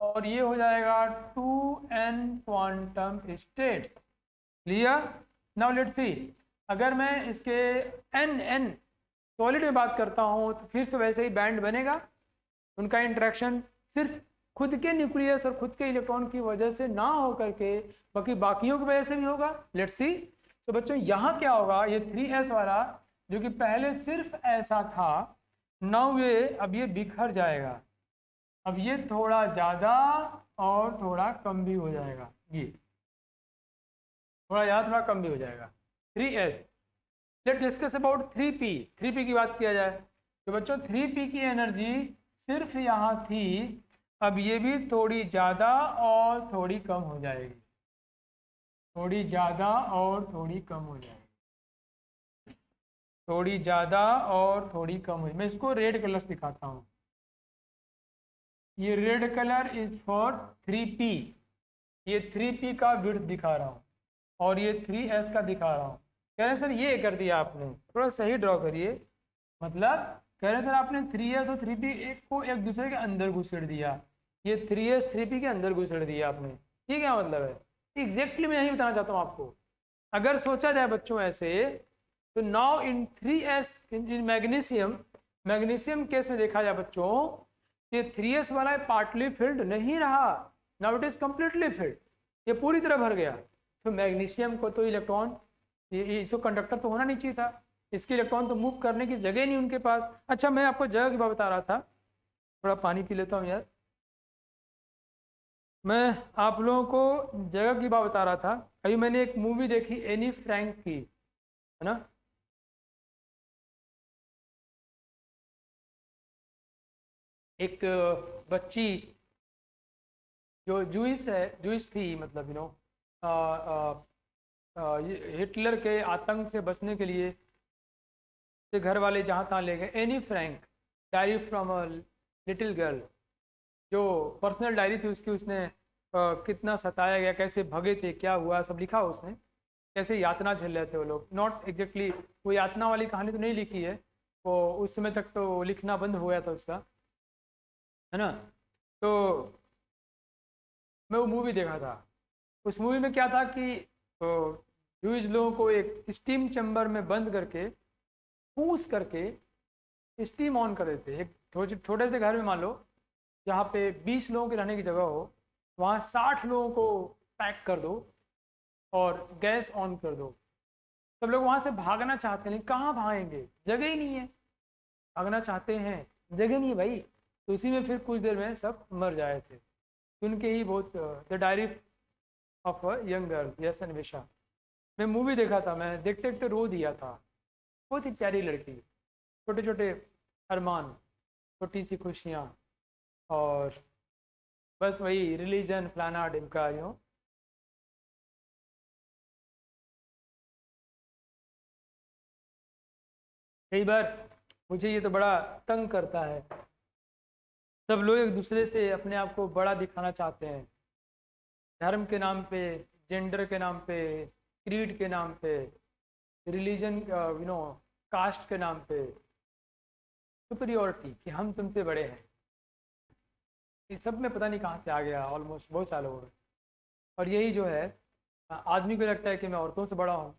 और ये हो जाएगा 2n quantum states. Clear. Now let's see, अगर मैं इसके n सॉलिड में बात करता हूँ तो फिर से वैसे ही बैंड बनेगा। उनका इंटरेक्शन सिर्फ खुद के न्यूक्लियस और खुद के इलेक्ट्रॉन की वजह से ना हो करके बाकी बाकियों की वजह से भी होगा। Let's see. तो बच्चों यहाँ क्या होगा, ये 3s वाला जो कि पहले सिर्फ ऐसा था, नाउ ये अब ये बिखर जाएगा। अब ये थोड़ा ज़्यादा और थोड़ा कम भी हो जाएगा, ये थोड़ा ज़्यादा थोड़ा कम भी हो जाएगा। 3s। Let discuss about 3p। 3p की बात किया जाए तो बच्चों 3p की एनर्जी सिर्फ यहाँ थी, अब ये भी थोड़ी ज़्यादा और थोड़ी कम हो जाएगी, थोड़ी ज़्यादा और थोड़ी कम हो जाएगी, थोड़ी ज़्यादा और थोड़ी कम हो। मैं इसको रेड कलर से दिखाता हूँ। ये red colour is for 3p, ये 3p का विड्थ दिखा रहा हूँ और ये 3s का दिखा रहा हूँ। कह रहे हैं सर ये कर दिया आपने, थोड़ा सही ड्रॉ करिए। मतलब कह रहे हैं सर आपने 3s और 3p को एक दूसरे के अंदर घुसेड़ दिया, ये 3s 3p के अंदर घुसेड़ दिया आपने, ये क्या मतलब है? एग्जैक्टली मैं यही बताना चाहता हूँ आपको। अगर सोचा जाए बच्चों ऐसे तो now in 3s in magnesium case में देखा जाए बच्चों, ये 3s वाला पार्टली फिल्ड नहीं रहा, now it is completely filled. ये पूरी तरह भर गया। तो मैग्नीशियम को तो इलेक्ट्रॉन, इसको कंडक्टर तो होना नहीं चाहिए था, इसके इलेक्ट्रॉन तो मूव करने की जगह नहीं उनके पास। अच्छा, मैं आपको जगह की बात बता रहा था, थोड़ा पानी पी लेता हूँ यार। मैं आप लोगों को जगह की बात बता रहा था। अभी मैंने एक मूवी देखी एनी फ्रैंक की, है ना। एक बच्ची जो जूइस थी, मतलब हिटलर के आतंक से बचने के लिए से घर वाले जहाँ तहाँ ले गए। Anne Frank, diary from a little girl, जो पर्सनल डायरी थी उसकी, उसने कितना सताया गया, कैसे भगे थे, क्या हुआ, सब लिखा उसने, कैसे यातना झेल रहे थे वो लोग। नॉट एग्जैक्टली वो यातना वाली कहानी तो नहीं लिखी है, वो उस समय तक तो लिखना बंद हो गया था उसका, है ना। तो मैं वो मूवी देखा था। उस मूवी में क्या था कि जूइश लोगों को एक स्टीम चैम्बर में बंद करके, पूस करके स्टीम ऑन कर देते। एक छोटे से घर में मान लो जहाँ पे 20 लोगों के रहने की जगह हो, वहाँ 60 लोगों को पैक कर दो और गैस ऑन कर दो। सब लोग वहाँ से भागना चाहते हैं, कहाँ भागेंगे, जगह ही नहीं है। भागना चाहते हैं, जगह नहीं है भाई। तो इसी में फिर कुछ देर में सब मर जाए थे। सुन के ही बहुत, the diary of a young girl, yes Anvesha. मैं मूवी देखा था, मैं देखते देखते रो दिया था। बहुत ही प्यारी लड़की, छोटे छोटे अरमान, छोटी सी खुशियाँ, और बस वही रिलीजन फलाना ढिमका कई बार मुझे ये तो बड़ा तंग करता है। सब लोग एक दूसरे से अपने आप को बड़ा दिखाना चाहते हैं, धर्म के नाम पे, जेंडर के नाम पे, क्रीड के नाम पे, रिलीजन कास्ट के नाम पे, सुपरियोरिटी कि हम तुमसे बड़े हैं। ये सब में पता नहीं कहाँ से आ गया, ऑलमोस्ट बहुत सालों हो गए। और यही जो है, आदमी को लगता है कि मैं औरतों से बड़ा हूँ।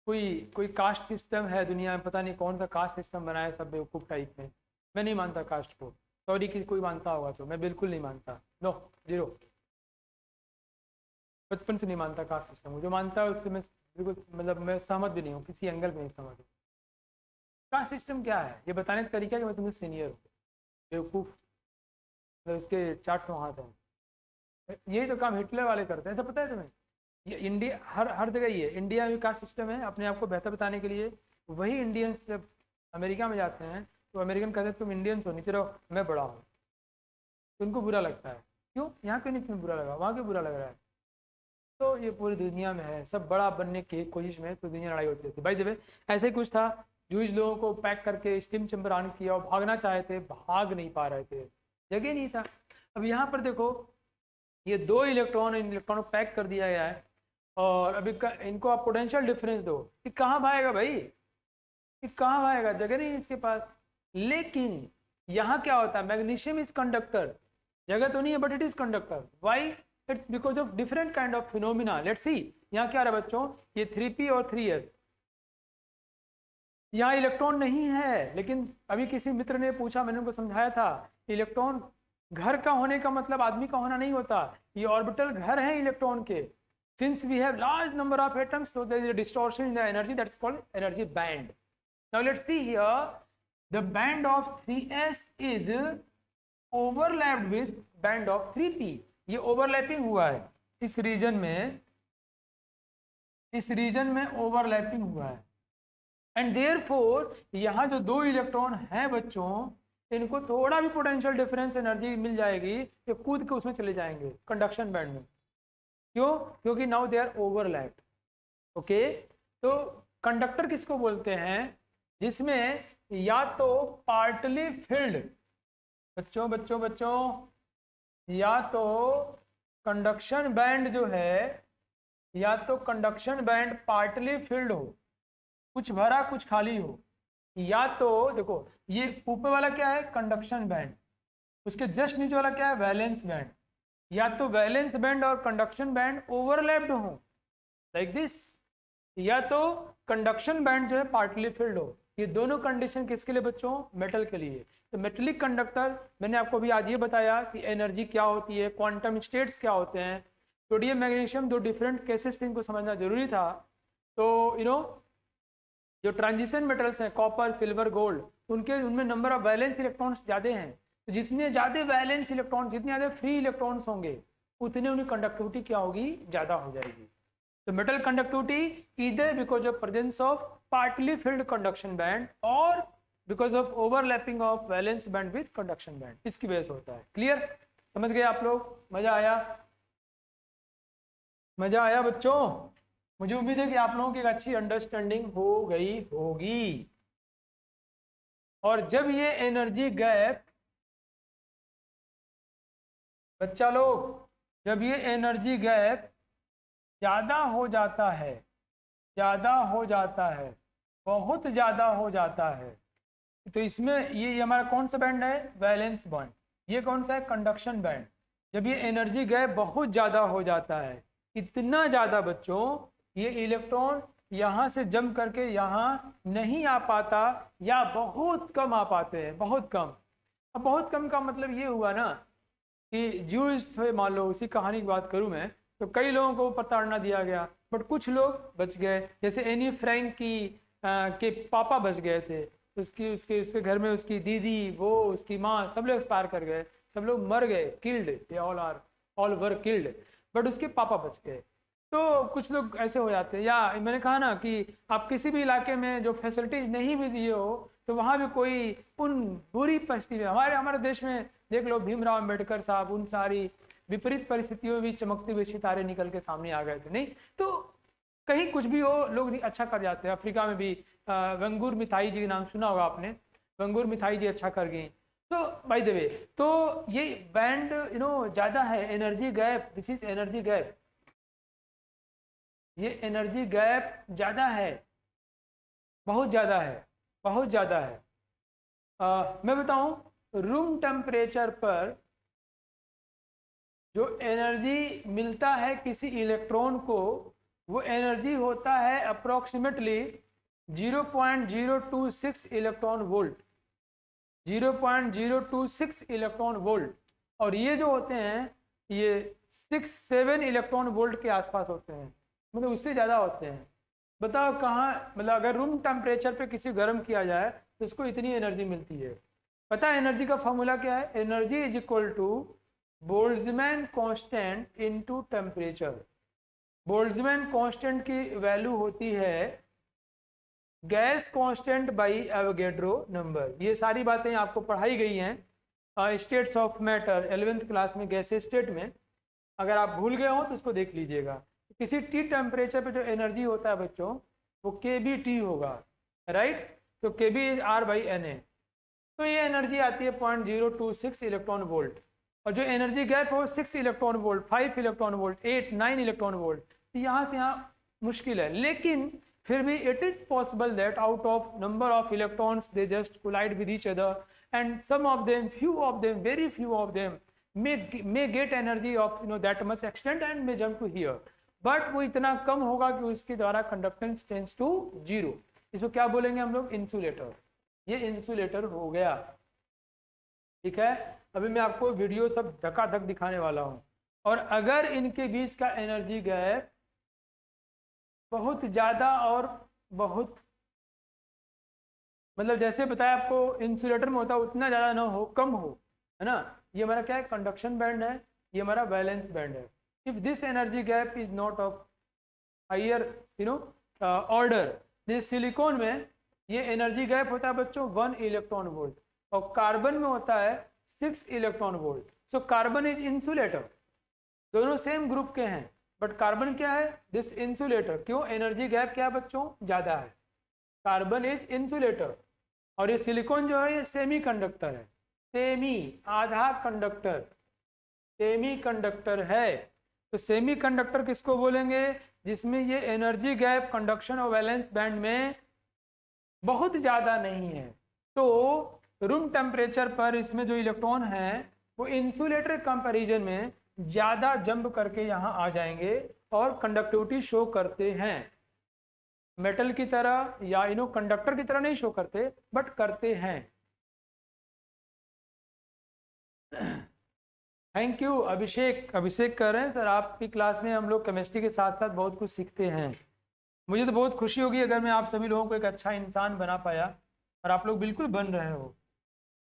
कोई कास्ट सिस्टम है दुनिया में, पता नहीं कौन सा कास्ट सिस्टम बनाया सब बेवकूफ़ टाइप में। मैं नहीं मानता कास्ट को, सॉरी कि कोई मानता होगा तो, मैं बिल्कुल नहीं मानता, नो, जीरो। बचपन से नहीं मानता कास्ट सिस्टम। जो मानता है उससे मैं बिल्कुल, मतलब मैं सहमत भी नहीं हूँ, किसी एंगल में नहीं सहमत हूँ। कास्ट सिस्टम क्या है ये बताने का तरीका कि मैं तुमसे सीनियर हूँ, बेवकूफ़, मतलब इसके 4 हाथ हैं। यही तो काम हिटलर वाले करते हैं, सब पता है तुम्हें। ये इंडिया, हर जगह ये इंडिया में कास्ट सिस्टम है, अपने आप को बेहतर बताने के लिए। वही इंडियंस जब अमेरिका में जाते हैं तो अमेरिकन कहते हैं तुम इंडियंस हो, नीचे रहो, मैं बड़ा हूँ। तो उनको बुरा लगता है। क्यों? यहाँ क्यों नहीं तुम्हें बुरा लगा, वहाँ क्यों बुरा लग रहा है? तो ये पूरी दुनिया में है, सब बड़ा बनने की कोशिश में तो दुनिया लड़ाई होती रहती है। भाई देवे ऐसे ही कुछ था, जूइश लोगों को पैक करके स्टीम चैम्बर ऑन किया और भागना चाहे थे, भाग नहीं पा रहे थे, जगह नहीं था। अब यहाँ पर देखो, ये 2 इलेक्ट्रॉन, इन इलेक्ट्रॉन को पैक कर दिया गया है, और अभी इनको आप पोटेंशियल डिफरेंस दो कि कहाँ भागेगा भाई, कि कहाँ भागेगा, जगह नहीं इसके पास। लेकिन यहाँ क्या होता है, मैग्नीशियम इज कंडक्टर, जगह तो नहीं है but it is conductor. Why? It's because of different kind of phenomena. Let's see, यहाँ क्या रहा बच्चों, ये 3p और 3s, यहाँ इलेक्ट्रॉन नहीं है। लेकिन अभी किसी मित्र ने पूछा, मैंने उनको समझाया था, इलेक्ट्रॉन घर का होने का मतलब आदमी का होना नहीं होता, ये ऑर्बिटल घर है इलेक्ट्रॉन के। Since we have large number of atoms, so there is a distortion in the energy, that's called energy band. Now let's see here, the band of 3s is overlapped with band of 3p. ये overlapping हुआ है इस reason में, इस reason में overlapping हुआ है। And therefore यहाँ जो 2 इलेक्ट्रॉन है बच्चों, इनको थोड़ा भी पोटेंशियल डिफरेंस एनर्जी मिल जाएगी, ये कूद के उसमें चले जाएंगे कंडक्शन बैंड में। क्यों? क्योंकि now they are overlapped. Okay, तो कंडक्टर किसको बोलते हैं? जिसमें या तो पार्टली फिल्ड, बच्चों बच्चों बच्चों, या तो कंडक्शन बैंड जो है, या तो कंडक्शन बैंड पार्टली फिल्ड हो, कुछ भरा कुछ खाली हो, या तो देखो ये ऊपर वाला क्या है, कंडक्शन बैंड, उसके जस्ट नीचे वाला क्या है, वैलेंस बैंड। या तो वैलेंस बैंड और कंडक्शन बैंड ओवरलैप्ड हो लाइक दिस, या तो कंडक्शन बैंड जो है पार्टली फिल्ड हो। ये दोनों कंडीशन किसके लिए बच्चों? मेटल के लिए। तो मेटेलिक कंडक्टर, मैंने आपको भी आज ये बताया कि एनर्जी क्या होती है, क्वांटम स्टेट्स क्या होते हैं। सोडियम मैग्नीशियम दो डिफरेंट केसेस थे, इनको समझना जरूरी था। तो जो ट्रांजिशन मेटल्स हैं कॉपर सिल्वर गोल्ड, उनमें नंबर ऑफ वैलेंस इलेक्ट्रॉन्स ज़्यादा हैं। तो जितने ज़्यादा वैलेंस इलेक्ट्रॉन, जितने ज़्यादा फ्री इलेक्ट्रॉन्स होंगे उतने उनकी कंडक्टिविटी क्या होगी, ज़्यादा हो जाएगी। तो मेटल कंडक्टिविटी इधर because of presence of partly filled conduction band और because of overlapping of valence band with conduction band, इसकी वजह से होता है। क्लियर, समझ गए आप लोग? मजा आया? मजा आया बच्चों? मुझे उम्मीद है कि आप लोगों की एक अच्छी अंडरस्टैंडिंग हो गई होगी। और जब ये एनर्जी गैप, बच्चा लोग, जब ये एनर्जी गैप ज़्यादा हो जाता है, ज़्यादा हो जाता है, बहुत ज़्यादा हो जाता है, तो इसमें ये हमारा कौन सा बैंड है, वैलेंस बैंड। ये कौन सा है, कंडक्शन बैंड। जब ये एनर्जी गैप बहुत ज़्यादा हो जाता है, इतना ज़्यादा बच्चों, ये इलेक्ट्रॉन यहाँ से जंप करके यहाँ नहीं आ पाता या बहुत कम आ पाते हैं, बहुत कम। अब बहुत कम का मतलब ये हुआ ना कि ज्यूज थे, मान लो उसी कहानी की बात करूँ मैं, तो कई लोगों को प्रताड़ना दिया गया बट कुछ लोग बच गए। जैसे एनी फ्रैंक के पापा बच गए थे, उसके घर में उसकी दीदी, वो उसकी माँ, सब लोग एक्सपायर कर गए, सब लोग मर गए, killed, they all were killed, but उसके पापा बच गए। तो कुछ लोग ऐसे हो जाते हैं। या मैंने कहा ना कि आप किसी भी इलाके में जो फैसिलिटीज नहीं भी दिए हो तो वहाँ भी कोई उन बुरी परिस्थिति में, हमारे देश में देख लो भीमराव अम्बेडकर साहब, उन सारी विपरीत परिस्थितियों में भी चमकते हुए सितारे निकल के सामने आ गए थे। नहीं तो कहीं कुछ भी हो, लोग अच्छा कर जाते हैं। अफ्रीका में भी वेंगुर मिथाई जी का नाम सुना होगा आपने, वेंगुर मिथाई जी अच्छा कर गई। तो बाय द वे, तो ये बैंड ज़्यादा है, energy gap, this is energy gap, ये एनर्जी गैप ज़्यादा है, बहुत ज़्यादा है, बहुत ज़्यादा है। मैं बताऊं, रूम टेम्परेचर पर जो एनर्जी मिलता है किसी इलेक्ट्रॉन को, वो एनर्जी होता है approximately 0.026 electron volt, 0.026 electron volt. और ये जो होते हैं ये 6-7 इलेक्ट्रॉन वोल्ट के आसपास होते हैं, मतलब उससे ज़्यादा होते हैं। बताओ कहाँ, मतलब अगर रूम टेम्परेचर पे किसी गर्म किया जाए तो उसको इतनी एनर्जी मिलती है। पता है एनर्जी का फॉर्मूला क्या है, energy is equal to Boltzmann constant into temperature. Boltzmann constant की वैल्यू होती है gas constant by Avogadro number. ये सारी बातें आपको पढ़ाई गई हैं states of matter 11th class में, गैस स्टेट में। अगर आप भूल गए हो तो इसको देख लीजिएगा। किसी टी टेम्परेचर पे जो एनर्जी होता है बच्चों, वो के बी टी होगा, राइट। तो K B is R by N A. तो ये एनर्जी आती है 0.026 इलेक्ट्रॉन वोल्ट। और जो एनर्जी गैप हो 6 electron volt, 5 electron volt, 8-9 electron volt, तो यहाँ से यहाँ मुश्किल है। लेकिन फिर भी it is possible that out of number of electrons they just collide with each other and some of them, few of them, very few of them may get energy of that much extent and may jump to here, but वो इतना कम होगा कि उसके द्वारा conductance tends to 0। इसको क्या बोलेंगे हम लोग, इंसुलेटर। ये इंसुलेटर हो गया, ठीक है। अभी मैं आपको वीडियो सब धकाधक दिखाने वाला हूँ। और अगर इनके बीच का एनर्जी गैप बहुत ज़्यादा और बहुत, मतलब जैसे बताया आपको इंसुलेटर में होता है उतना ज़्यादा ना हो, कम हो, है ना। ये हमारा क्या है, कंडक्शन बैंड है, ये हमारा वैलेंस बैंड है। If this energy gap is not of higher order, this silicon में ये एनर्जी गैप होता है बच्चों 1 इलेक्ट्रॉन वोल्ट, और कार्बन में होता है 6 electron volt. So carbon is insulator, दोनों सेम ग्रुप के हैं, बट कार्बन क्या है, दिस इंसुलेटर। क्यों, एनर्जी गैप क्या है बच्चों, ज़्यादा है, कार्बन इज इंसुलेटर। और ये सिलिकॉन जो है ये सेमी कंडक्टर है, सेमी, आधा कंडक्टर, सेमी कंडक्टर है। तो सेमी कंडक्टर किसको बोलेंगे, जिसमें ये एनर्जी गैप कंडक्शन और वैलेंस बैंड में बहुत ज़्यादा नहीं है। तो रूम टेम्परेचर पर इसमें जो इलेक्ट्रॉन हैं वो इंसुलेटर कंपैरिजन में ज़्यादा जंप करके यहाँ आ जाएंगे और कंडक्टिविटी शो करते हैं। मेटल की तरह या कंडक्टर की तरह नहीं शो करते, बट करते हैं। थैंक यू अभिषेक। अभिषेक कह रहे हैं सर आपकी क्लास में हम लोग केमिस्ट्री के साथ साथ बहुत कुछ सीखते हैं। मुझे तो बहुत खुशी होगी अगर मैं आप सभी लोगों को एक अच्छा इंसान बना पाया, और आप लोग बिल्कुल बन रहे हो।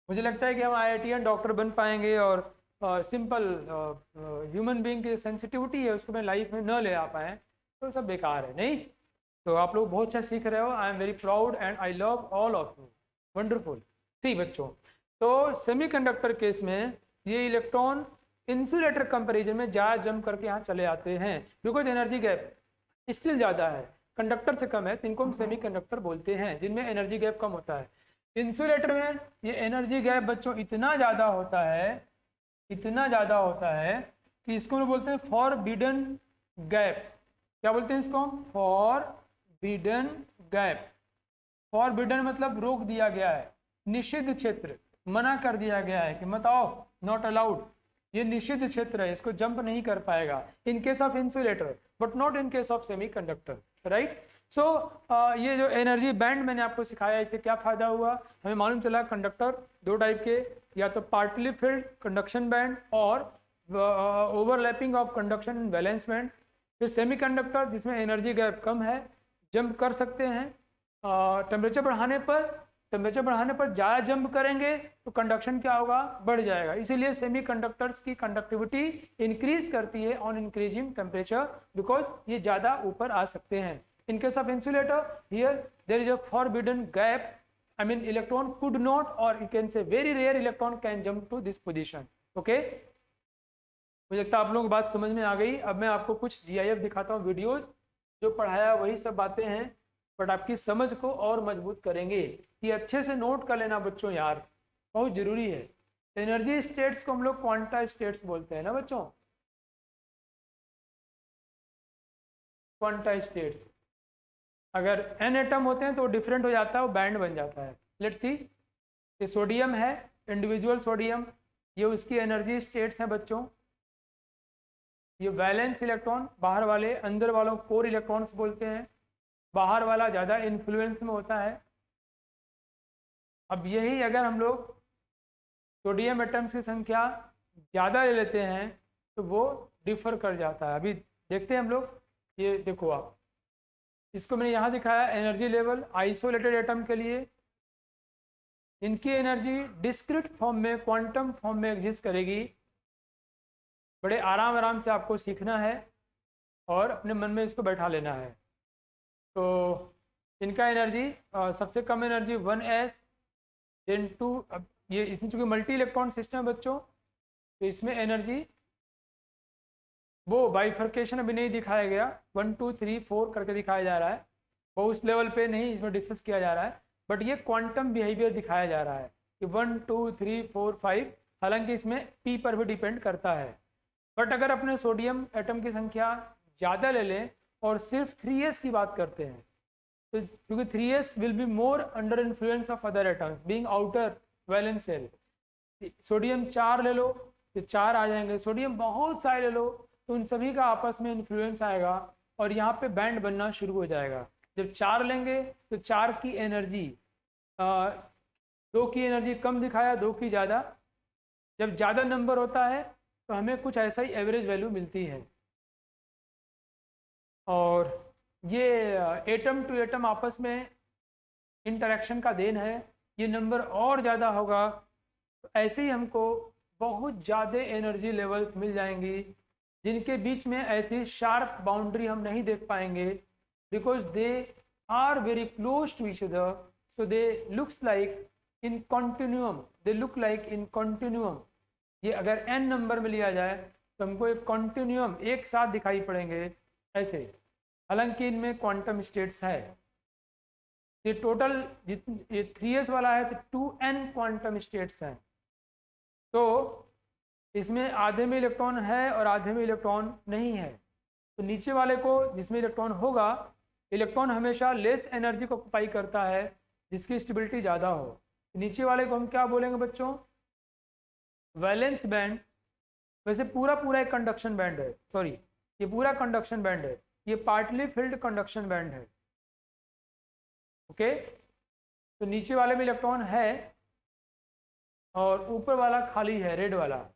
मुझे लगता है कि हम IITian डॉक्टर बन पाएंगे, और सिंपल ह्यूमन बीइंग की सेंसिटिविटी है उसको मैं लाइफ में न ले आ पाए तो सब बेकार है। नहीं, तो आप लोग बहुत अच्छा सीख रहे हो। I am very proud and I love all of you. Wonderful. See बच्चों, तो सेमीकंडक्टर केस में ये इलेक्ट्रॉन इंसुलेटर कंपैरिजन में ज़्यादा जंप करके यहाँ चले आते हैं, बिकॉज एनर्जी गैप स्टिल ज़्यादा है, कंडक्टर से कम है, तो इनको हम सेमीकंडक्टर बोलते हैं जिनमें एनर्जी गैप कम होता है। इंसुलेटर में ये एनर्जी गैप बच्चों इतना ज़्यादा होता है, इतना ज़्यादा होता है कि इसको हम बोलते हैं फॉरबिडन गैप। क्या बोलते हैं इसको हम? Forbidden gap. फॉरबिडन मतलब रोक दिया गया है, निषिद्ध क्षेत्र, मना कर दिया गया है कि मत आओ, नॉट अलाउड। ये निषिद्ध क्षेत्र है, इसको जंप नहीं कर पाएगा in case of insulator, but not in case of semiconductor, right. So ये जो एनर्जी बैंड मैंने आपको सिखाया, इससे क्या फायदा हुआ? हमें मालूम चला कंडक्टर दो टाइप के, या तो पार्टली फिल्ड कंडक्शन बैंड और overlapping of conduction valence band. फिर सेमीकंडक्टर जिसमें एनर्जी गैप कम है, जंप कर सकते हैं। टेम्परेचर बढ़ाने पर ज़्यादा जंप करेंगे तो कंडक्शन क्या होगा? बढ़ जाएगा। इसीलिए सेमीकंडक्टर्स की कंडक्टिविटी इंक्रीज करती है ऑन इंक्रीजिंग टेम्परेचर, बिकॉज ये ज़्यादा ऊपर आ सकते हैं। In case of insulator, here there is a forbidden gap. I mean, electron could not, or you can say very rare electron can jump to this position. Okay? मुझे लगता है आप लोगों को बात समझ में आ गई। अब मैं आपको कुछ GIF दिखाता हूँ, वीडियोस जो पढ़ाया वही सब बातें हैं, बट आपकी समझ को और मजबूत करेंगे। ये अच्छे से नोट कर लेना बच्चों यार, बहुत जरूरी है। एनर्जी स्टेट्स को हम लोग क्वांटा स्टेट्स बोलते हैं ना बच्चों, क्वांटा स्टेट्स। अगर n एटम होते हैं तो डिफरेंट हो जाता है, वो बैंड बन जाता है। लेट्स सी, ये सोडियम है, इंडिविजुअल सोडियम, ये उसकी एनर्जी स्टेट्स हैं बच्चों। ये वैलेंस इलेक्ट्रॉन, बाहर वाले, अंदर वालों कोर इलेक्ट्रॉन्स बोलते हैं। बाहर वाला ज़्यादा इन्फ्लुएंस में होता है। अब यही अगर हम लोग सोडियम एटम्स की संख्या ज़्यादा ले लेते हैं तो वो डिफर कर जाता है। अभी देखते हैं हम लोग, ये देखो आप, इसको मैंने यहाँ दिखाया एनर्जी लेवल आइसोलेटेड एटम के लिए। इनकी एनर्जी डिस्क्रीट फॉर्म में, क्वांटम फॉर्म में एग्जिस्ट करेगी। बड़े आराम आराम से आपको सीखना है और अपने मन में इसको बैठा लेना है। तो इनका एनर्जी सबसे कम एनर्जी 1s, देन 2। अब ये इसमें चूँकि मल्टी इलेक्ट्रॉन सिस्टम है बच्चों, तो इसमें एनर्जी वो बाइफर्केशन अभी नहीं दिखाया गया, 1 2 3 4 करके दिखाया जा रहा है, वो उस लेवल पे नहीं इसमें डिस्कस किया जा रहा है, बट ये क्वांटम बिहेवियर दिखाया जा रहा है कि 1 2 3 4 5। हालांकि इसमें p पर भी डिपेंड करता है। बट अगर अपने सोडियम एटम की संख्या ज़्यादा ले लें और सिर्फ 3s की बात करते हैं, तो क्योंकि 3s will be more under influence of other atoms being outer valence shell. Sodium 4 ले लो तो 4 आ जाएंगे, सोडियम बहुत सारे ले लो तो उन सभी का आपस में इन्फ्लुएंस आएगा और यहाँ पे बैंड बनना शुरू हो जाएगा। जब 4 लेंगे तो 4 की एनर्जी, 2 की एनर्जी कम दिखाया, 2 की ज़्यादा। जब ज़्यादा नंबर होता है तो हमें कुछ ऐसा ही एवरेज वैल्यू मिलती है। और ये एटम टू एटम आपस में इंटरेक्शन का देन है। ये नंबर और ज़्यादा होगा तो ऐसे ही हमको बहुत ज़्यादा एनर्जी लेवल्स मिल जाएंगी, जिनके बीच में ऐसी शार्प बाउंड्री हम नहीं देख पाएंगे, because they are very close to each other, so they looks like in continuum, they look like in continuum. ये अगर n नंबर में लिया जाए तो हमको एक कॉन्टिन्यूम एक साथ दिखाई पड़ेंगे ऐसे। हालांकि इनमें क्वांटम स्टेट्स है। ये टोटल ये 3s वाला है तो 2n क्वांटम स्टेट्स हैं। तो इसमें आधे में इलेक्ट्रॉन है और आधे में इलेक्ट्रॉन नहीं है। तो नीचे वाले को जिसमें इलेक्ट्रॉन होगा, इलेक्ट्रॉन हमेशा लेस एनर्जी को ऑक्यूपाई करता है जिसकी स्टेबिलिटी ज़्यादा हो। तो नीचे वाले को हम क्या बोलेंगे बच्चों? Valence band. वैसे पूरा एक कंडक्शन बैंड है, सॉरी ये पूरा कंडक्शन बैंड है, ये पार्टली फिल्ड कंडक्शन बैंड है। ओके, तो नीचे वाले में इलेक्ट्रॉन है और ऊपर वाला खाली है, रेड वाला।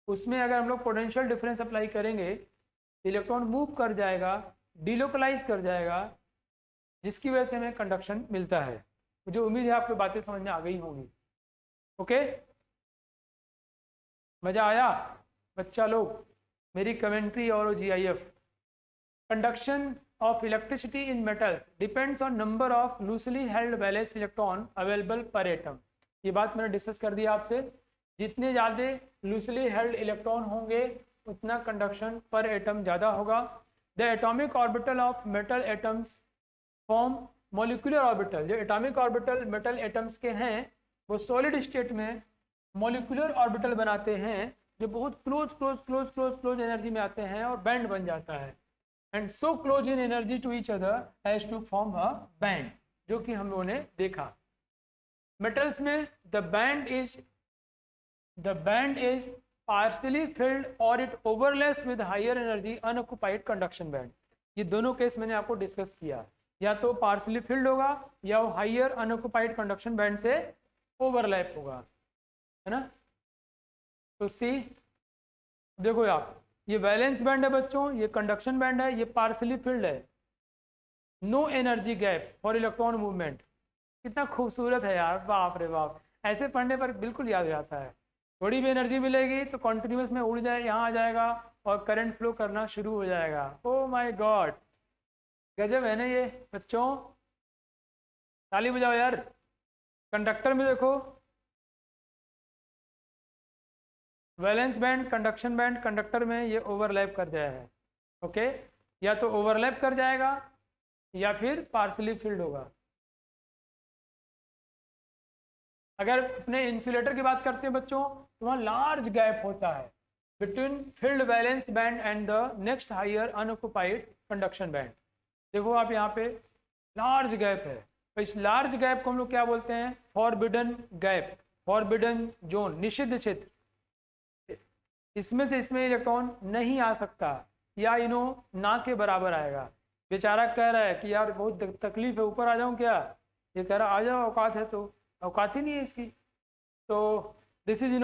उसमें अगर हम लोग पोटेंशियल डिफरेंस अप्लाई करेंगे, इलेक्ट्रॉन मूव कर जाएगा, डिलोकलाइज कर जाएगा, जिसकी वजह से हमें कंडक्शन मिलता है। मुझे उम्मीद है आपको बातें समझ में आ गई होंगी। ओके, मज़ा आया बच्चा लोग मेरी कमेंट्री और GIF? Conduction of electricity in metals depends on number of loosely held valence electron available per atom। ये बात मैंने डिस्कस कर दिया आपसे, जितने ज़्यादा loosely held इलेक्ट्रॉन होंगे उतना कंडक्शन पर एटम ज़्यादा होगा। The atomic orbital of metal atoms form molecular orbital. जो एटॉमिक ऑर्बिटल मेटल एटम्स के हैं वो सॉलिड स्टेट में मोलिकुलर ऑर्बिटल बनाते हैं, जो बहुत क्लोज एनर्जी में आते हैं और बैंड बन जाता है। And so close in energy to each other as to form a band, जो कि हम लोगों ने देखा। मेटल्स में the band is partially filled और it overlaps with higher energy unoccupied conduction band. ये दोनों केस मैंने आपको डिस्कस किया, या तो पार्शियली फिल्ड होगा या वो हायर अनऑक्युपाइड कंडक्शन बैंड से ओवरलैप होगा, है ना। तो सी देखो आप, ये वैलेंस बैंड है बच्चों, ये कंडक्शन बैंड है, ये पार्शियली फिल्ड है। No energy gap for electron movement. कितना खूबसूरत है यार, बाप रे बाप, ऐसे पढ़ने पर बिल्कुल याद आता है। थोड़ी भी एनर्जी मिलेगी तो कॉन्टिन्यूस में उड़ जाए, यहाँ आ जाएगा और करंट फ्लो करना शुरू हो जाएगा। ओ माय गॉड, गजब है ना ये बच्चों, ताली बजाओ यार। कंडक्टर में देखो, valence band, conduction band, conductor में ये ओवरलैप कर जाया है। ओके, या तो ओवरलैप कर जाएगा या फिर पार्शियली फिल्ड होगा। अगर अपने इंसुलेटर की बात करते हैं बच्चों, तो वहाँ लार्ज गैप होता है between filled valence band and the next higher unoccupied conduction band. देखो आप यहाँ पे लार्ज गैप है, तो इस लार्ज गैप को हम लोग क्या बोलते हैं? फॉरबिडन गैप, फॉरबिडन जोन, निषिद्ध क्षेत्र। इसमें से इसमें इलेक्ट्रॉन नहीं आ सकता, या ना के बराबर आएगा। बेचारा कह रहा है कि यार बहुत तकलीफ है, ऊपर आ जाऊं क्या? ये कह रहा आ जाओ, औकात है, तो औकात ही नहीं है इसकी। तो this is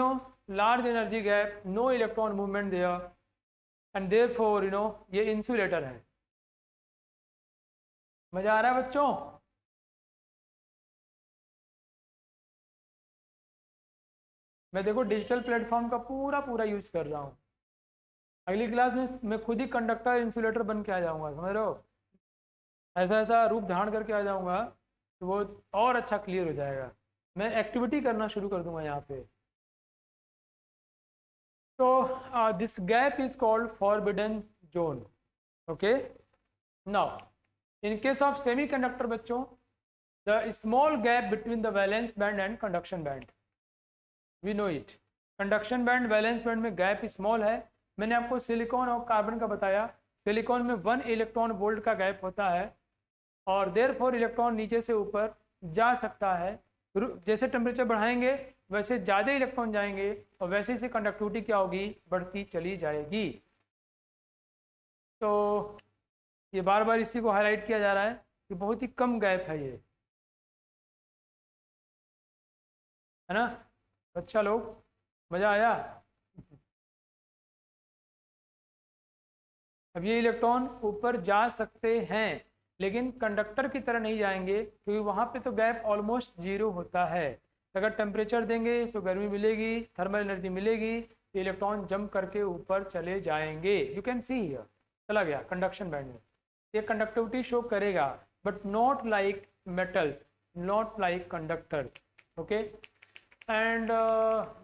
large energy gap, no electron movement there, and therefore ये इंसुलेटर है। मजा आ रहा है बच्चों? मैं देखो डिजिटल प्लेटफॉर्म का पूरा यूज कर रहा हूँ। अगली क्लास में मैं खुद ही कंडक्टर इंसुलेटर बन के आ जाऊँगा, समझ रहे हो? ऐसा ऐसा रूप धारण करके आ जाऊँगा तो वो और अच्छा क्लियर हो जाएगा। मैं एक्टिविटी करना शुरू कर दूंगा यहाँ पे। तो this gap is called forbidden zone. Okay, now in case of semi conductor बच्चों, the small gap between the valence band and conduction band, we know it. Conduction band valence band में gap small है। मैंने आपको silicon और carbon का बताया। Silicon में 1 electron volt का गैप होता है और देयरफॉर इलेक्ट्रॉन नीचे से ऊपर जा सकता है। जैसे टेम्परेचर बढ़ाएंगे वैसे ज़्यादा इलेक्ट्रॉन जाएंगे और वैसे से कंडक्टिविटी क्या होगी? बढ़ती चली जाएगी। तो ये बार बार इसी को हाईलाइट किया जा रहा है कि बहुत ही कम गैप है ये, है ना? अच्छा लोग, मज़ा आया? अब ये इलेक्ट्रॉन ऊपर जा सकते हैं लेकिन कंडक्टर की तरह नहीं जाएंगे, क्योंकि वहाँ पे तो गैप ऑलमोस्ट जीरो होता है। अगर टेम्परेचर देंगे तो गर्मी मिलेगी, थर्मल एनर्जी मिलेगी, तो इलेक्ट्रॉन जंप करके ऊपर चले जाएंगे। यू कैन सी हियर, चला गया कंडक्शन बैंड में। ये कंडक्टिविटी शो करेगा but not like metals, not like conductors. Okay, and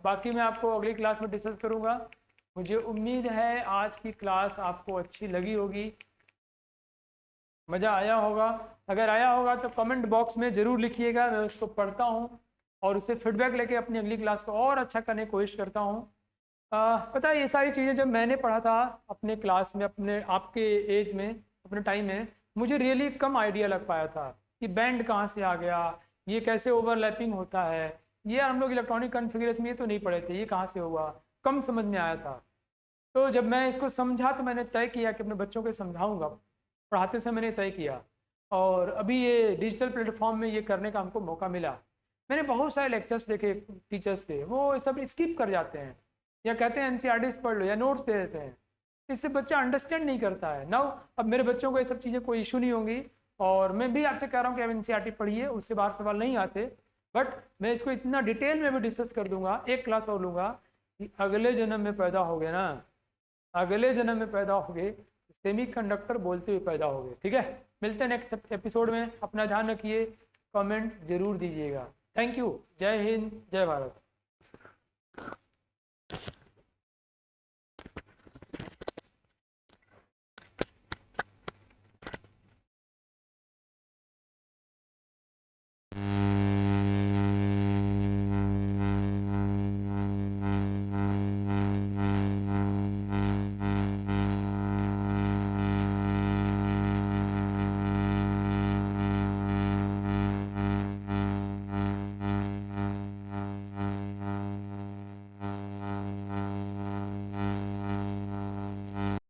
बाकी मैं आपको अगली क्लास में डिस्कस करूँगा। मुझे उम्मीद है आज की क्लास आपको अच्छी लगी होगी, मज़ा आया होगा। अगर आया होगा तो कमेंट बॉक्स में ज़रूर लिखिएगा, मैं उसको पढ़ता हूँ और उससे फीडबैक लेके अपनी अगली क्लास को और अच्छा करने की कोशिश करता हूँ। पता है ये सारी चीज़ें जब मैंने पढ़ा था अपने क्लास में, अपने आपके एज में, अपने टाइम में, मुझे रियली कम आइडिया लग पाया था कि बैंड कहाँ से आ गया, ये कैसे ओवरलैपिंग होता है, ये हम लोग इलेक्ट्रॉनिक कन्फिगरेशन में ये तो नहीं पढ़े थे, ये कहाँ से हुआ, कम समझ में आया था। तो जब मैं इसको समझा तो मैंने तय किया कि अपने बच्चों को समझाऊँगा, पढ़ाते समय मैंने तय किया। और अभी ये डिजिटल प्लेटफॉर्म में ये करने का हमको मौका मिला। मैंने बहुत सारे लेक्चर्स देखे टीचर्स के, वो सब स्किप कर जाते हैं, या कहते हैं एनसीईआरटीज पढ़ लो या नोट्स दे देते हैं, इससे बच्चा अंडरस्टैंड नहीं करता है। नाउ अब मेरे बच्चों को ये सब चीज़ें कोई इशू नहीं होंगी, और मैं भी आपसे कह रहा हूँ कि अब एनसीईआरटी पढ़िए, उससे बाहर सवाल नहीं आते, बट मैं इसको इतना डिटेल में भी डिस्कस कर दूंगा, एक क्लास और लूँगा कि अगले जन्म में पैदा हो गए ना, अगले जन्म में पैदा हो गए सेमी कंडक्टर बोलते हुए पैदा हो गए। ठीक है, मिलते हैं नेक्स्ट एपिसोड में, अपना ध्यान रखिए, कमेंट जरूर दीजिएगा। थैंक यू, जय हिंद, जय भारत।